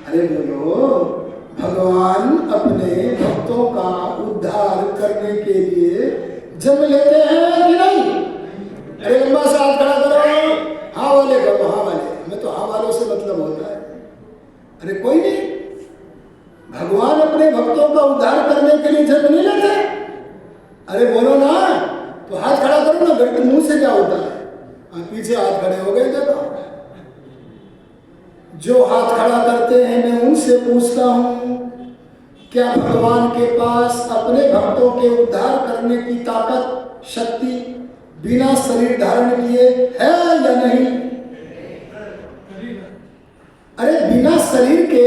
अरे बोलो, भगवान अपने भक्तों का उद्धार करने के लिए जन्म लेते हैं कि नहीं? अरे लंबा सा हाथ खड़ा करो, हाँ वाले करो, हाँ वाले। हमें तो हाँ वालों से मतलब होता है। अरे कोई नहीं, भगवान अपने भक्तों का उद्धार करने के लिए जन्म नहीं लेते? अरे बोलो ना, तो हाथ खड़ा करो ना, घर के मुंह से क्या होता है? पीछे हाथ खड़े हो गए। देखो, जो हाथ खड़ा करते हैं मैं उनसे पूछता हूं, क्या भगवान के पास अपने भक्तों के उद्धार करने की ताकत, शक्ति बिना शरीर धारण किए है या नहीं? अरे बिना शरीर के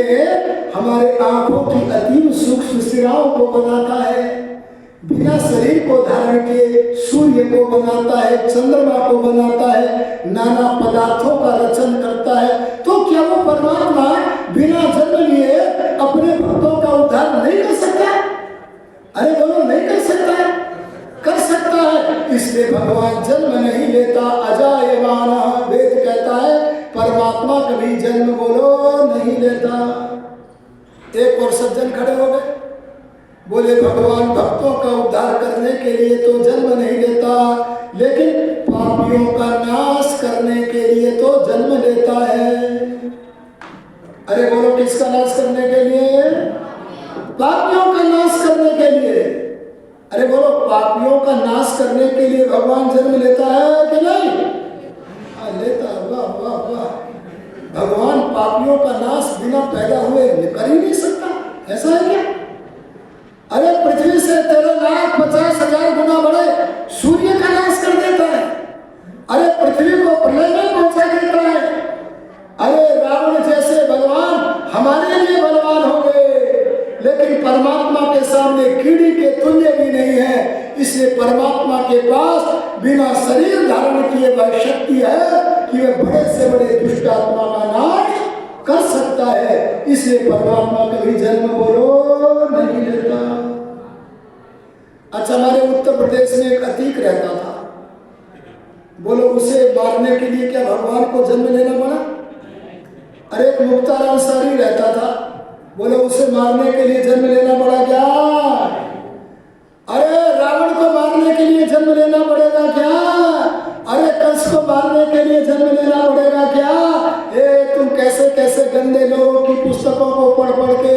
हमारे आंखों की अतीव सूक्ष्म सिराओं को बनाता है, बिना शरीर को धारण के सूर्य को बनाता है, चंद्रमा को बनाता है, नाना पदार्थों का रचन करता है। तो क्या वो परमात्मा बिना जन्म लिए अपने भक्तों का उद्धार नहीं कर सकता? अरे बोलो, नहीं कर सकता है? कर सकता है। इसलिए भगवान जन्म नहीं लेता, अजायमाना। वेद कहता है परमात्मा कभी जन्म बोलो नहीं लेता। एक और सज्जन खड़े हो गए, बोले भगवान भक्तों का उद्धार करने के लिए तो जन्म नहीं लेता, लेकिन पापियों का नाश करने के लिए तो जन्म लेता है। अरे बोलो, किसका नाश करने के लिए? पापियों का नाश करने के लिए। अरे बोलो, पापियों का नाश करने के लिए भगवान जन्म लेता है कि नहीं? लेता। वाह वाह वाह। भगवान पापियों का नाश बिना पैदा हुए कर ही नहीं सकता, ऐसा है क्या? अरे पृथ्वी से 13,50,000 गुना बड़े सूर्य का नाश कर देता है। अरे पृथ्वी को प्रलय में पहुंचा देता है। अरे रावण जैसे बलवान हमारे लिए बलवान हो गए, लेकिन परमात्मा के सामने कीड़ी के तुल्य भी नहीं है। इसलिए परमात्मा के पास बिना शरीर धारण किए वह शक्ति है कि वह बड़े से बड़े दुष्ट आत्मा का नाश कर सकता है। इसलिए परमात्मा कभी जन्म बोलो नहीं लेता। अच्छा, हमारे उत्तर प्रदेश में एक अतीक रहता था, बोलो उसे मारने के लिए क्या भगवान को जन्म लेना पड़ा? अरे एक मुख्तार अंसारी रहता था, बोलो उसे मारने के लिए जन्म लेना पड़ा क्या? अरे रावण को मारने के लिए जन्म लेना पड़ेगा क्या? अरे कंस को मारने के लिए जन्म लेना पड़ेगा क्या? तुम कैसे कैसे गंदे लोगों की पुस्तकों को पढ़ पढ़ के,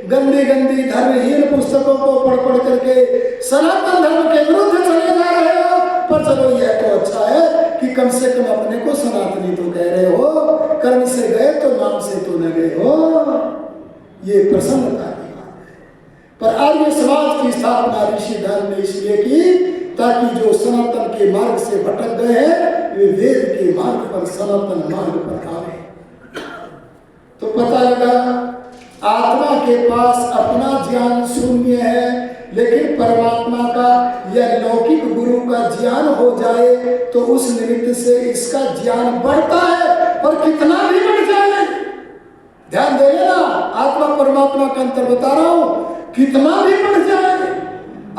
गंदी गंदी धर्महीन पुस्तकों को पढ़ पढ़ करके सनातन धर्म के विरुद्ध चले जा रहे हो। पर चलो, यह तो अच्छा है कि कम से कम अपने को सनातनी तो कह रहे हो, कर्म से गए तो नाम से तो न गए हो। ये प्रसन्नता की बात है। पर आर्य समाज की स्थापना ऋषि धर्म ने इसलिए की ताकि जो सनातन के मार्ग से भटक गए हैं वे वेद के मार्ग पर, सनातन मार्ग पर आए। तो पता लगा आत्मा के पास अपना ज्ञान शून्य है, लेकिन परमात्मा का या लौकिक गुरु का ज्ञान हो जाए तो उस निमित्त से इसका ज्ञान बढ़ता है। पर कितना भी बढ़ जाए, ध्यान देंगे ना, आत्मा परमात्मा का अंतर बता रहा हूं, कितना भी बढ़ जाए।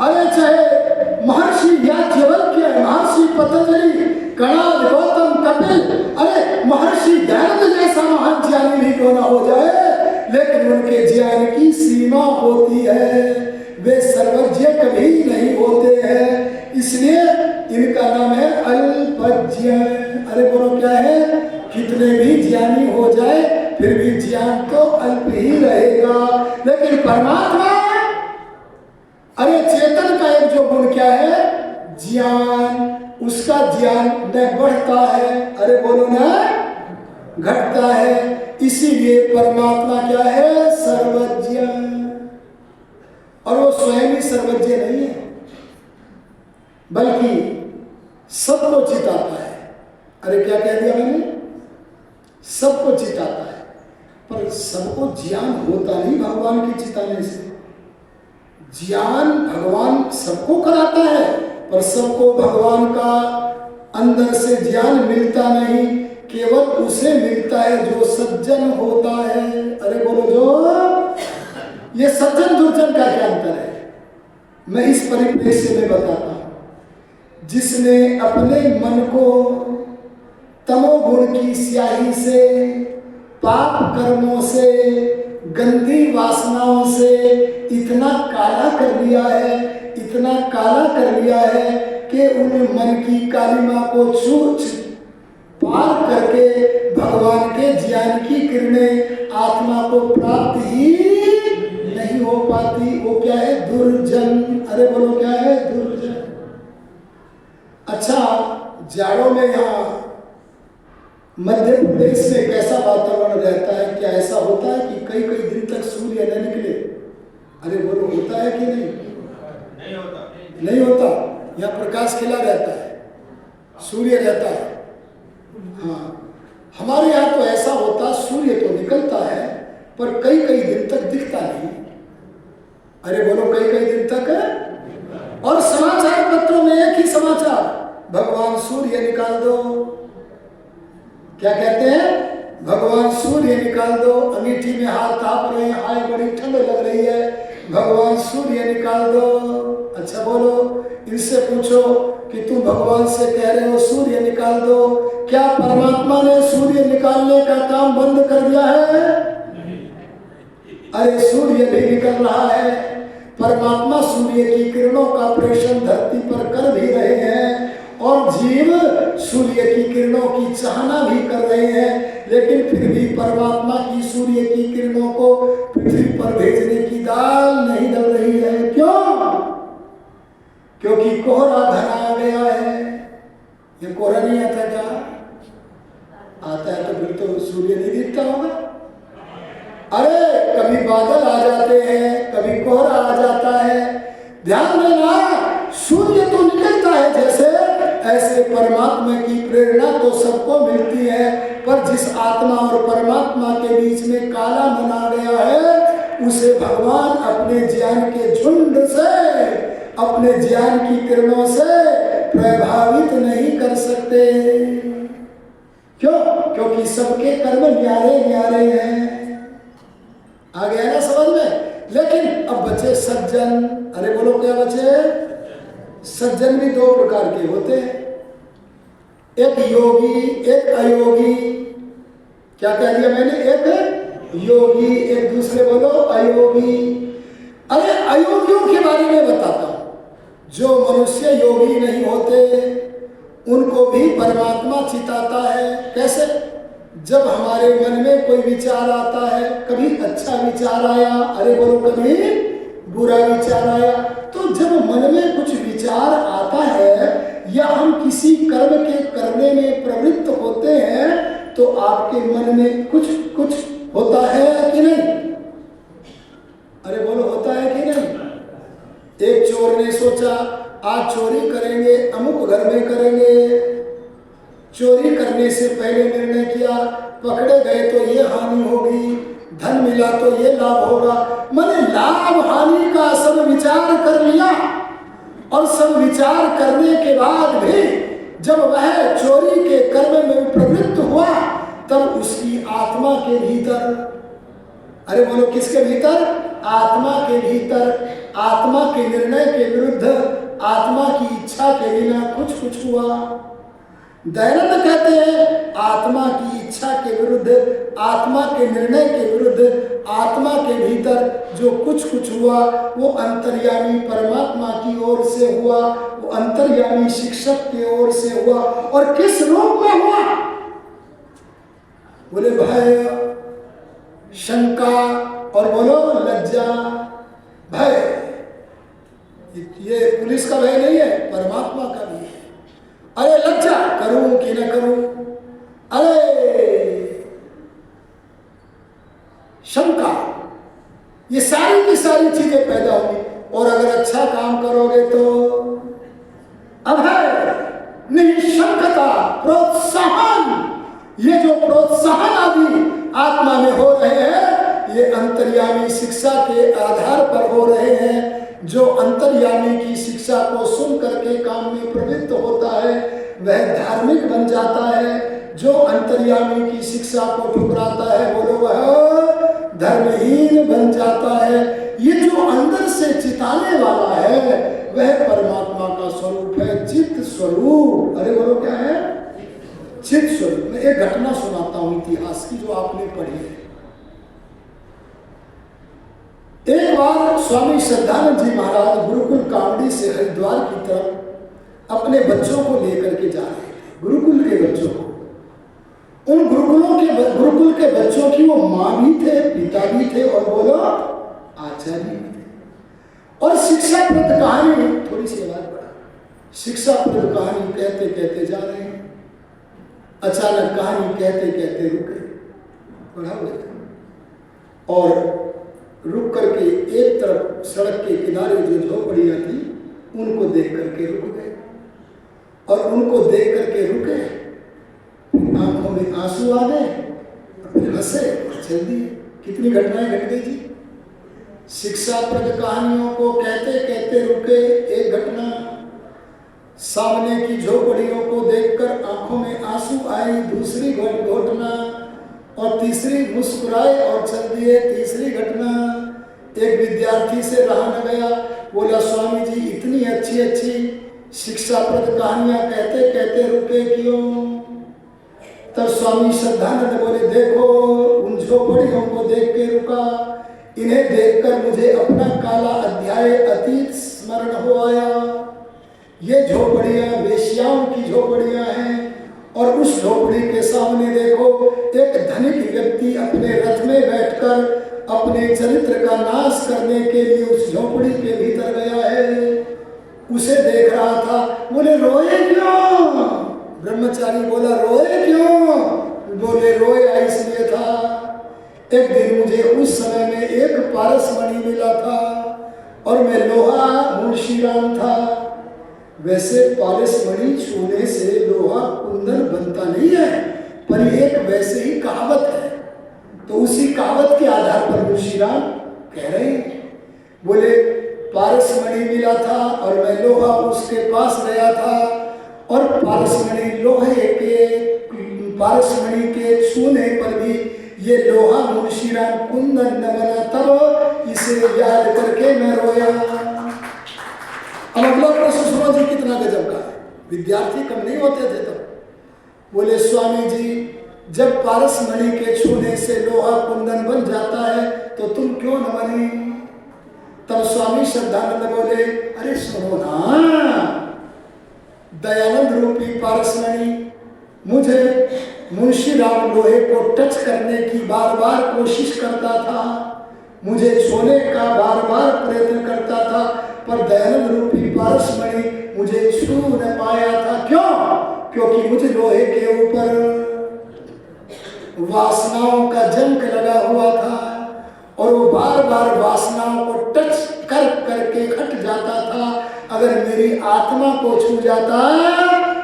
अरे चाहे महर्षि याज्ञवल्क्य, महर्षि पतंजलि, कणाद, गौतम, कपिल, अरे महर्षि दयानंद जैसा महान ज्ञानी भी क्यों ना हो जाए, लेकिन उनके ज्ञान की सीमा होती है, वे सर्वज्ञ कभी नहीं होते हैं। इसलिए इनका नाम है अल्पज्ञ। अरे बोलो क्या है? कितने भी ज्ञानी हो जाए फिर भी ज्ञान तो अल्प ही रहेगा। लेकिन परमात्मा, अरे चेतन का एक जो गुण क्या है? ज्ञान। उसका ज्ञान न बढ़ता है, अरे बोलो ना, घटता है। इसीलिए परमात्मा क्या है? सर्वज्ञ। और वो स्वयं ही सर्वज्ञ नहीं है, बल्कि सबको चिताता है। अरे क्या कह दिया मैंने? सबको चिताता है, पर सबको ज्ञान होता नहीं भगवान की चिताने से। ज्ञान भगवान सबको कराता है, पर सबको भगवान का अंदर से ज्ञान मिलता नहीं, केवल उसे मिलता है जो सज्जन होता है। अरे बोलो जो, ये सज्जन दुर्जन का क्या अंतर है? मैं इस परिप्रेक्ष्य में बताता हूं। जिसने अपने मन को तमोगुण की स्याही से, पाप कर्मों से, गंदी वासनाओं से इतना काला कर लिया है, इतना काला कर लिया है कि उन मन की कालिमा को छूट पार करके भगवान के ज्ञान की किरणें आत्मा को प्राप्त ही नहीं हो पाती। वो क्या है? दुर्जन। अरे बोलो क्या है? दुर्जन। अच्छा, जाड़ों में यहाँ मध्य प्रदेश में कैसा वातावरण रहता है? क्या ऐसा होता है कि कई कई दिन तक सूर्य न निकले? अरे बोलो, होता है कि नहीं? नहीं होता। नहीं होता। यहाँ प्रकाश खिला रहता है, सूर्य रहता है। हाँ, हमारे यहाँ तो ऐसा होता, सूर्य तो निकलता है पर कई कई दिन तक दिखता नहीं। अरे बोलो, कई कई दिन तक है। और समाचार पत्रों में एक ही समाचार, भगवान सूर्य निकाल दो। क्या कहते हैं? भगवान सूर्य निकाल दो। अंगीठी में हाथ ताप रहे हैं, हाय बड़ी ठंड लग रही है, भगवान सूर्य निकाल दो। अच्छा बोलो, इनसे पूछो कि तुम भगवान से कह रहे हो सूर्य निकाल दो, क्या परमात्मा ने सूर्य निकालने का काम बंद कर दिया है? अरे सूर्य भी निकल रहा है। परमात्मा सूर्य की किरणों का प्रेषण धरती पर कर भी रहे हैं और जीव सूर्य की किरणों की चाहना भी कर रहे हैं, लेकिन फिर भी परमात्मा की सूर्य की किरणों को पृथ्वी पर भेजने की दाल नहीं डल रही है। क्यों? क्योंकि कोहरा घना गया है। ये कोहरा नहीं आता क्या? आता है तो फिर तो सूर्य नहीं दिखता होगा। अरे कभी बादल आ जाते हैं, कभी कोहरा आ जाता है। ध्यान देना, सूर्य तो निकलता है जैसे, ऐसे परमात्मा की प्रेरणा तो सबको मिलती है, पर जिस आत्मा और परमात्मा के बीच में काला बना गया है, उसे भगवान अपने ज्ञान के झुंड से, अपने ज्ञान की किरणों से प्रभावित नहीं कर सकते। क्यों? क्योंकि सबके कर्म न्यारे न्यारे हैं। आ गया ना समझ में? लेकिन अब बचे सज्जन। अरे बोलो, क्या बचे? सज्जन भी दो प्रकार के होते हैं, एक योगी, एक अयोगी। क्या कह दिया मैंने? एक योगी, एक दूसरे बोलो अयोगी। अरे अयोगियों के बारे में बताता हूं। जो मनुष्य योगी नहीं होते उनको भी परमात्मा चिताता है। कैसे? जब हमारे मन में कोई विचार आता है, कभी अच्छा विचार आया, अरे बोलो, कभी बुरा विचार आया, तो जब मन में कुछ विचार आता है या हम किसी कर्म के करने में प्रवृत्त होते हैं, तो आपके मन में कुछ कुछ होता है कि नहीं? अरे बोलो, होता है कि नहीं? एक चोर ने सोचा आज चोरी करेंगे, अमुक घर में करेंगे। चोरी करने से पहले निर्णय किया, पकड़े गए तो ये हानि होगी, धन मिला तो ये लाभ होगा। मैंने लाभ हानि का सब विचार कर लिया, और सब विचार करने के बाद भी जब वह चोरी के कर्म में प्रवृत्त हुआ, तब उसकी आत्मा के भीतर, अरे बोलो किसके भीतर? आत्मा के भीतर, आत्मा के निर्णय के विरुद्ध, आत्मा की इच्छा के बिना कुछ कुछ हुआ। दयानंद कहते हैं आत्मा की इच्छा के विरुद्ध, आत्मा के निर्णय के विरुद्ध, आत्मा के भीतर जो कुछ कुछ हुआ वो अंतर्यामी परमात्मा की ओर से हुआ, वो अंतर्यामी शिक्षक की ओर से हुआ। और किस रूप में हुआ? बोले भय, शंका, और बोलो लज्जा। भय, ये पुलिस का भय नहीं है, परमात्मा का भी है। अरे लज्जा, करूं कि न करूं। अरे शंका, ये सारी की सारी चीजें पैदा होंगी। और अगर अच्छा काम करोगे तो अभय, निशंकता, प्रोत्साहन, ये जो प्रोत्साहन आदि आत्मा में हो रहे हैं, ये अंतर्यामी शिक्षा के आधार पर हो रहे हैं। जो अंतर्यामी की शिक्षा को सुन करके काम में प्रवृत्त होता है वह धार्मिक बन जाता है। जो अंतर्यामी की शिक्षा को ठुकराता है, बोलो, वह धर्महीन बन जाता है। ये जो अंदर से चिताने वाला है वह परमात्मा का स्वरूप है, चित्त स्वरूप। अरे बोलो, क्या है? चित्त स्वरूप। मैं एक घटना सुनाता हूं इतिहास की, जो आपने पढ़ी है। एक बार स्वामी श्रद्धानंद जी महाराज गुरुकुल कावड़ी से हरिद्वार की तरफ अपने बच्चों को लेकर के जा रहे थे, गुरुकुल के बच्चों को। उन गुरुकुल के बच्चों की वो माँ भी थे, पिता भी थे, और बोलो आचार्य भी थे। और शिक्षाप्रद कहानी, थोड़ी सी आवाज बढ़ा, शिक्षाप्रद कहानी कहते कहते जा रहे हैं। अचानक कहानी कहते कहते रुक गए, बढ़ा हुए थे, और रुक करके एक तरफ सड़क के किनारे जो झोपड़ियां थी उनको देख करके रुक गए। और उनको देख करके रुके आंखों में आंसू आ गए, फिर हंसे और चल दिए। कितनी घटनाएं घट गई जी। शिक्षाप्रद कहानियों को कहते कहते रुके, एक घटना। सामने की झोपड़ियों को देखकर आंखों में आंसू आए, दूसरी घटना। और तीसरी मुस्कुराए और चल दिए, तीसरी घटना। एक विद्यार्थी से रहा न गया, बोला स्वामी जी इतनी अच्छी अच्छी शिक्षाप्रद कहानियां कहते कहते रुके क्यों? तब स्वामी श्रद्धानंद बोले देखो उन झोपड़ियों को देख के रुका, इन्हें देखकर मुझे अपना काला अध्याय अतीत स्मरण हो आया। ये झोपड़ियां वेश्याओं की झोपड़ियां हैं और उस झोपड़ी के सामने देखो एक धनिक व्यक्ति अपने रथ में बैठकर अपने चरित्र का नाश करने के लिए उस झोपड़ी के भीतर गया है। उसे देख रहा था, बोले रोए क्यों? ब्रह्मचारी बोला रोए क्यों? बोले रोया इसलिए था, एक दिन मुझे उस समय में एक पारसमणि मिला था और मैं लोहा मुंशीराम था। वैसे पारसमणि छूने से लोहा कुंदन बनता नहीं है, पर एक वैसे ही कहावत है, तो उसी कहावत के आधार पर मुंशीराम कह रहे हैं। बोले पारसमणि मिला था और मैं लोहा उसके पास गया था और पारसमणि के छूने पर भी ये लोहा मुंशीराम कुंदन न बना, तब इसे याद करके मैं रोया। अब अगला प्रश्न सुनो जी, कितना गजब का है। विद्यार्थी कम नहीं होते थे तब। बोले स्वामी जी जब पारसमणि के छूने से लोहा कुंदन बन जाता है तो तुम क्यों न बनी? तब स्वामी श्रद्धानंद बोले अरे सुनो ना, दयानंद रूपी पारसमणि मुझे मुंशीराम लोहे को टच करने की बार बार कोशिश करता था, मुझे छूने का बार बार प्रयत्न करता था, पर दयानंद रूपी पारसमणि मुझे छू न पाया था। क्यों? क्योंकि मुझे लोहे के ऊपर वासनाओं का जंक लगा हुआ था और वो बार बार वासनाओं को टच कर करके हट जाता था। अगर मेरी आत्मा को छू जाता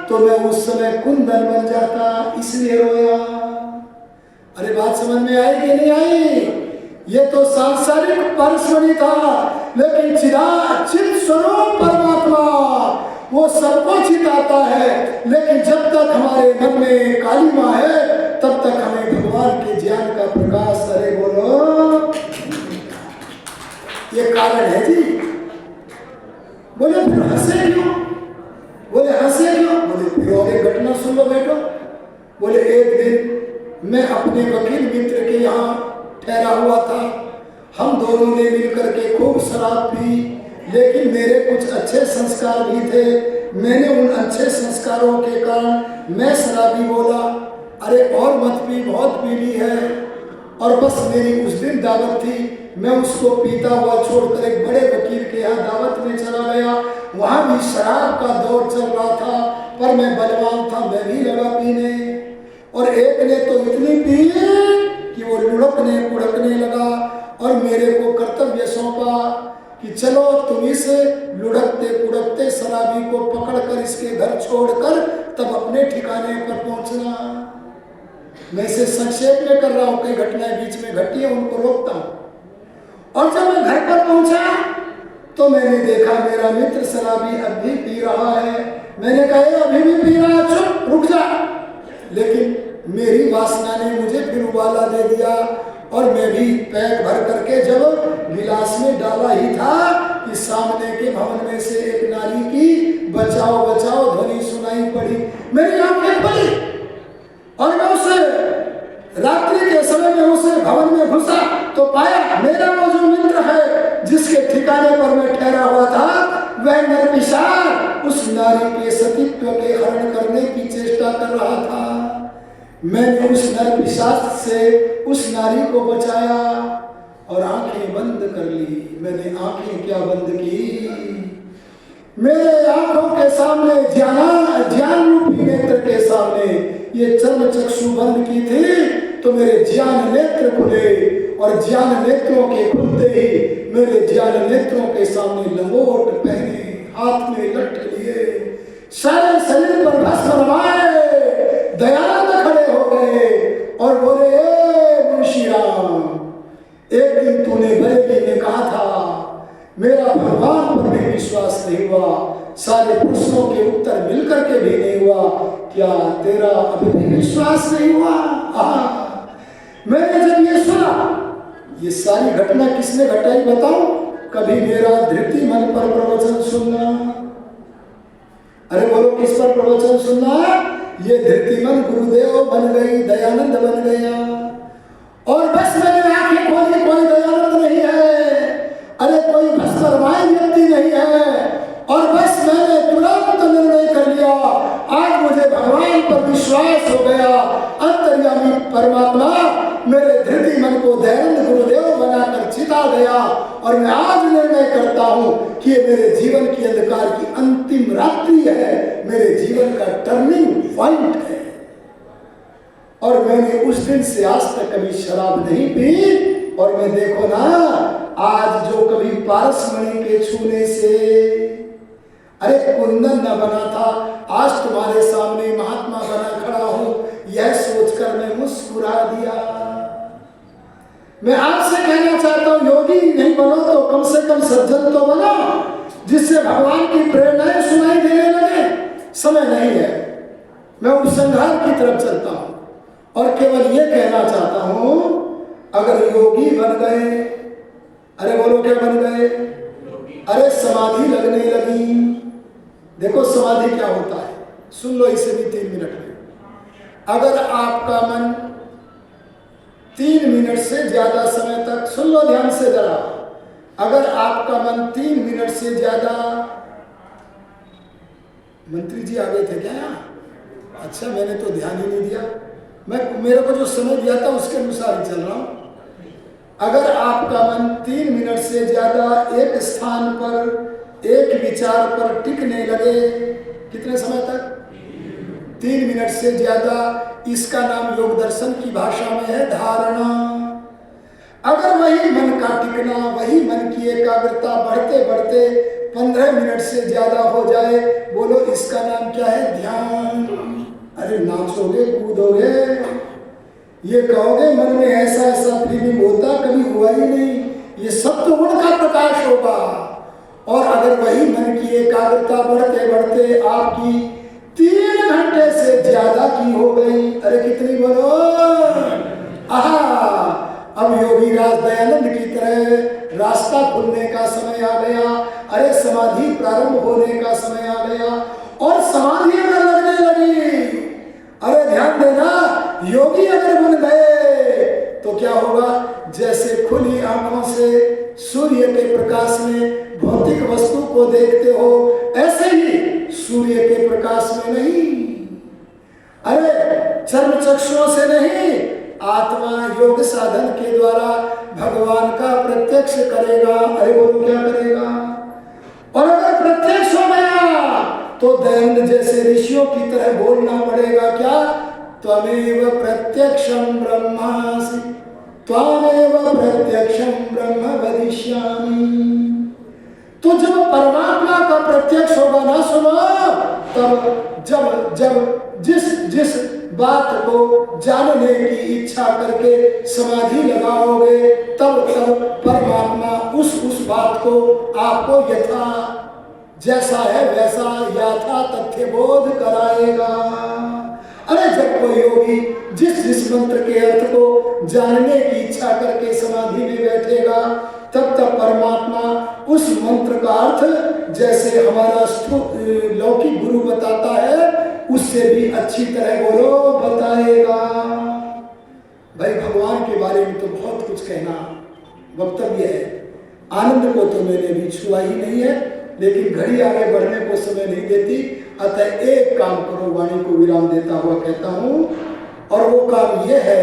तो मैं उस समय कुंदन बन जाता, इसलिए रोया। अरे बात समझ में आई कि नहीं आई? ये तो सांसारिक पारसमणि था, लेकिन चित स्वरूप परमात्मा वो सबको चिताता है। लेकिन जब तक हमारे मन में काली माँ है तब तक हमें भगवान के ज्ञान का प्रकाश, अरे बोलो ये कारण है जी। बोले फिर हंसे क्यों? बोले हंसे क्यों? बोले फिर और एक घटना सुन लो बेटो। बोले एक दिन मैं अपने वकील मित्र के यहाँ ठहरा हुआ था, हम दोनों ने मिलकर के खूब शराब पी, लेकिन मेरे कुछ अच्छे संस्कार भी थे। मैंने उन अच्छे संस्कारों के कारण मैं शराबी बोला अरे और मत पी, बहुत पी ली है। और बस मेरी उस दिन दावत थी, मैं उसको पीता हुआ छोड़कर एक बड़े वकील के यहाँ दावत में चला गया। वहाँ भी शराब का दौर चल रहा था, पर मैं बलवान था, मैं भी लगा पीने। और एक ने तो इतनी पी कि वो लुढ़कने पुढ़कने लगा और मेरे को कर्तव्य सौंपा कि चलो तुम इस लुढ़कते पुढ़कते शराबी को पकड़कर इसके घर छोड़कर तब अपने ठिकाने पर पहुंचना। मैं इसे संक्षेप में कर रहा हूं, कई घटनाएं बीच में घटी है उनको रोकता हूं। और जब मैं घर पर पहुंचा तो मैंने देखा मेरा मित्र शराबी अब भी पी रहा है। मैंने कहा अभी भी पी रहा है, चुप रुक जा। लेकिन मेरी वासना ने मुझे फिर उबाला दे दिया और मैं भी पैक भर करके जब गिलास में डाला ही था कि सामने के भवन में से एक नारी की बचाओ बचाओ ध्वनि सुनाई पड़ी। मेरी आंखें खुली और मैं उसे रात्रि के समय में उसे भवन में घुसा तो पाया मेरा वो जो मित्र है जिसके ठिकाने पर मैं ठहरा हुआ था, वह निर्विचार उस नारी के सतीत्व के हरण करने की चेष्टा कर रहा था। मैंने उस नरपिशाच से उस नारी को बचाया और आंखें बंद कर ली। मैंने आंखें क्या बंद की, मेरे आंखों के सामने ज्ञान रूपी नेत्र के सामने ये चर्म चक्षु बंद की थी तो मेरे ज्ञान नेत्र खुले और ज्ञान नेत्रों के खुलते ही मेरे ज्ञान नेत्रों के सामने लंगोट पहने, हाथ में लठ लिए, सारे शरीर पर भस्म रमाए, दयानंद क्या तेरा अभी भी विश्वास नहीं हुआ? मैंने जब ये सुना, ये सारी घटना किसने घटाई बताओ? कभी मेरा धृति मन पर प्रवचन सुनना। अरे बोलो, किस पर प्रवचन सुनना? ये धृति मन गुरुदेव बन गई, दयानंद बन गया, और बस मैंने आंखें खोली, कोई दयानंद नहीं है, अरे कोई भस्मरमाई व्यक्ति नहीं है, और बस मैंने तुरंत निर्णय कर लिया, आज मुझे भगवान पर विश्वास हो गया। अंतर्यामी परमात्मा मेरे धृति मन को दयानंद गुरुदेव बनाकर चिता गया, और मैं आज निर्णय करता हूं कि ये मेरे जीवन की अंधकार की अंतिम रात्रि है, मेरे जीवन का टर्निंग पॉइंट है। और मैंने उस दिन से आज तक कभी शराब नहीं पी। और मैं देखो ना, आज जो कभी पारसमणि के छूने से अरे कुंदन न बना था, आज तुम्हारे सामने महात्मा बना खड़ा हूं, यह सोचकर मैं मुस्कुरा दिया। मैं आपसे कहना चाहता हूं, योगी नहीं बनो तो कम से कम सज्जन तो बनो, जिससे भगवान की प्रेरणाएं सुनाई देने लगे। समय नहीं है, मैं उपसंहार की तरफ चलता हूं और केवल ये कहना चाहता हूं, अगर योगी बन गए, अरे बोलो क्या बन गए? अरे समाधि लगने लगी। देखो समाधि क्या होता है, सुन लो इसे भी 3 मिनट में। अगर आपका मन 3 मिनट से ज्यादा समय तक, सुन लो ध्यान से जरा, अगर आपका मन 3 मिनट से ज्यादा, मंत्री जी आ गए थे क्या यहाँ? अच्छा, मैंने तो ध्यान ही नहीं दिया, मैं मेरे को जो समय दिया था उसके अनुसार ही चल रहा हूं। अगर आपका मन 3 मिनट से ज्यादा एक स्थान पर, एक विचार पर टिकने लगे, कितने समय तक? 3 मिनट से ज्यादा, इसका नाम योग दर्शन की भाषा में है धारणा। अगर वही मन का टिकना, वही मन की एकाग्रता बढ़ते बढ़ते 15 मिनट से ज्यादा हो जाए, बोलो इसका नाम क्या है? ध्यान। अरे नाचोगे, कूदोगे, ये कहोगे मन में ऐसा ऐसा फीलिंग होता, कभी हुआ ही नहीं, ये सब तो गुण का प्रकाश होगा। और अगर वही मन की एकाग्रता बढ़ते बढ़ते आपकी 3 घंटे से ज्यादा की हो गई, अरे कितनी बोलो? अब योगी राज दयानंद की तरह रास्ता खुलने का समय आ गया। अरे समाधि प्रारंभ होने का समय आ गया, और समाधि में लगने लगी। अरे ध्यान देना, योगी अगर बन गए तो क्या होगा? जैसे खुली आंखों से सूर्य के प्रकाश में भौतिक वस्तु को देखते हो, ऐसे ही सूर्य के प्रकाश में नहीं, अरे चर्म चक्षुओं से नहीं, आत्मा योग साधन के द्वारा भगवान का प्रत्यक्ष करेगा। अरे वो क्या करेगा? और अगर प्रत्यक्ष हो गया तो दयानंद जैसे ऋषियों की तरह बोलना पड़ेगा, क्या? त्वमेव प्रत्यक्षं ब्रह्मासि, त्वमेव प्रत्यक्षं ब्रह्म वदिष्यामि। तो जब परमात्मा का प्रत्यक्ष होगा ना, सुनो, तब जब जिस बात को जानने की इच्छा करके समाधि लगाओगे, तब परमात्मा उस बात को आपको यथा जैसा है वैसा यथा तथ्य बोध कराएगा। अरे जब कोई योगी जिस मंत्र के अर्थ को जानने की इच्छा करके समाधि में बैठेगा, तब परमात्मा उस मंत्र का अर्थ जैसे हमारा लौकिक गुरु बताता है, उससे भी अच्छी तरह बोलो बताएगा। भाई भगवान के बारे में तो बहुत कुछ कहना वक्तव्य है। आनंद को तो मैंने भी छुआ ही नहीं है, लेकिन घड़ी आगे बढ़ने को समय नहीं देती। अतः एक काम करो, वाणी को विराम देता हुआ कहता हूं, और वो काम ये है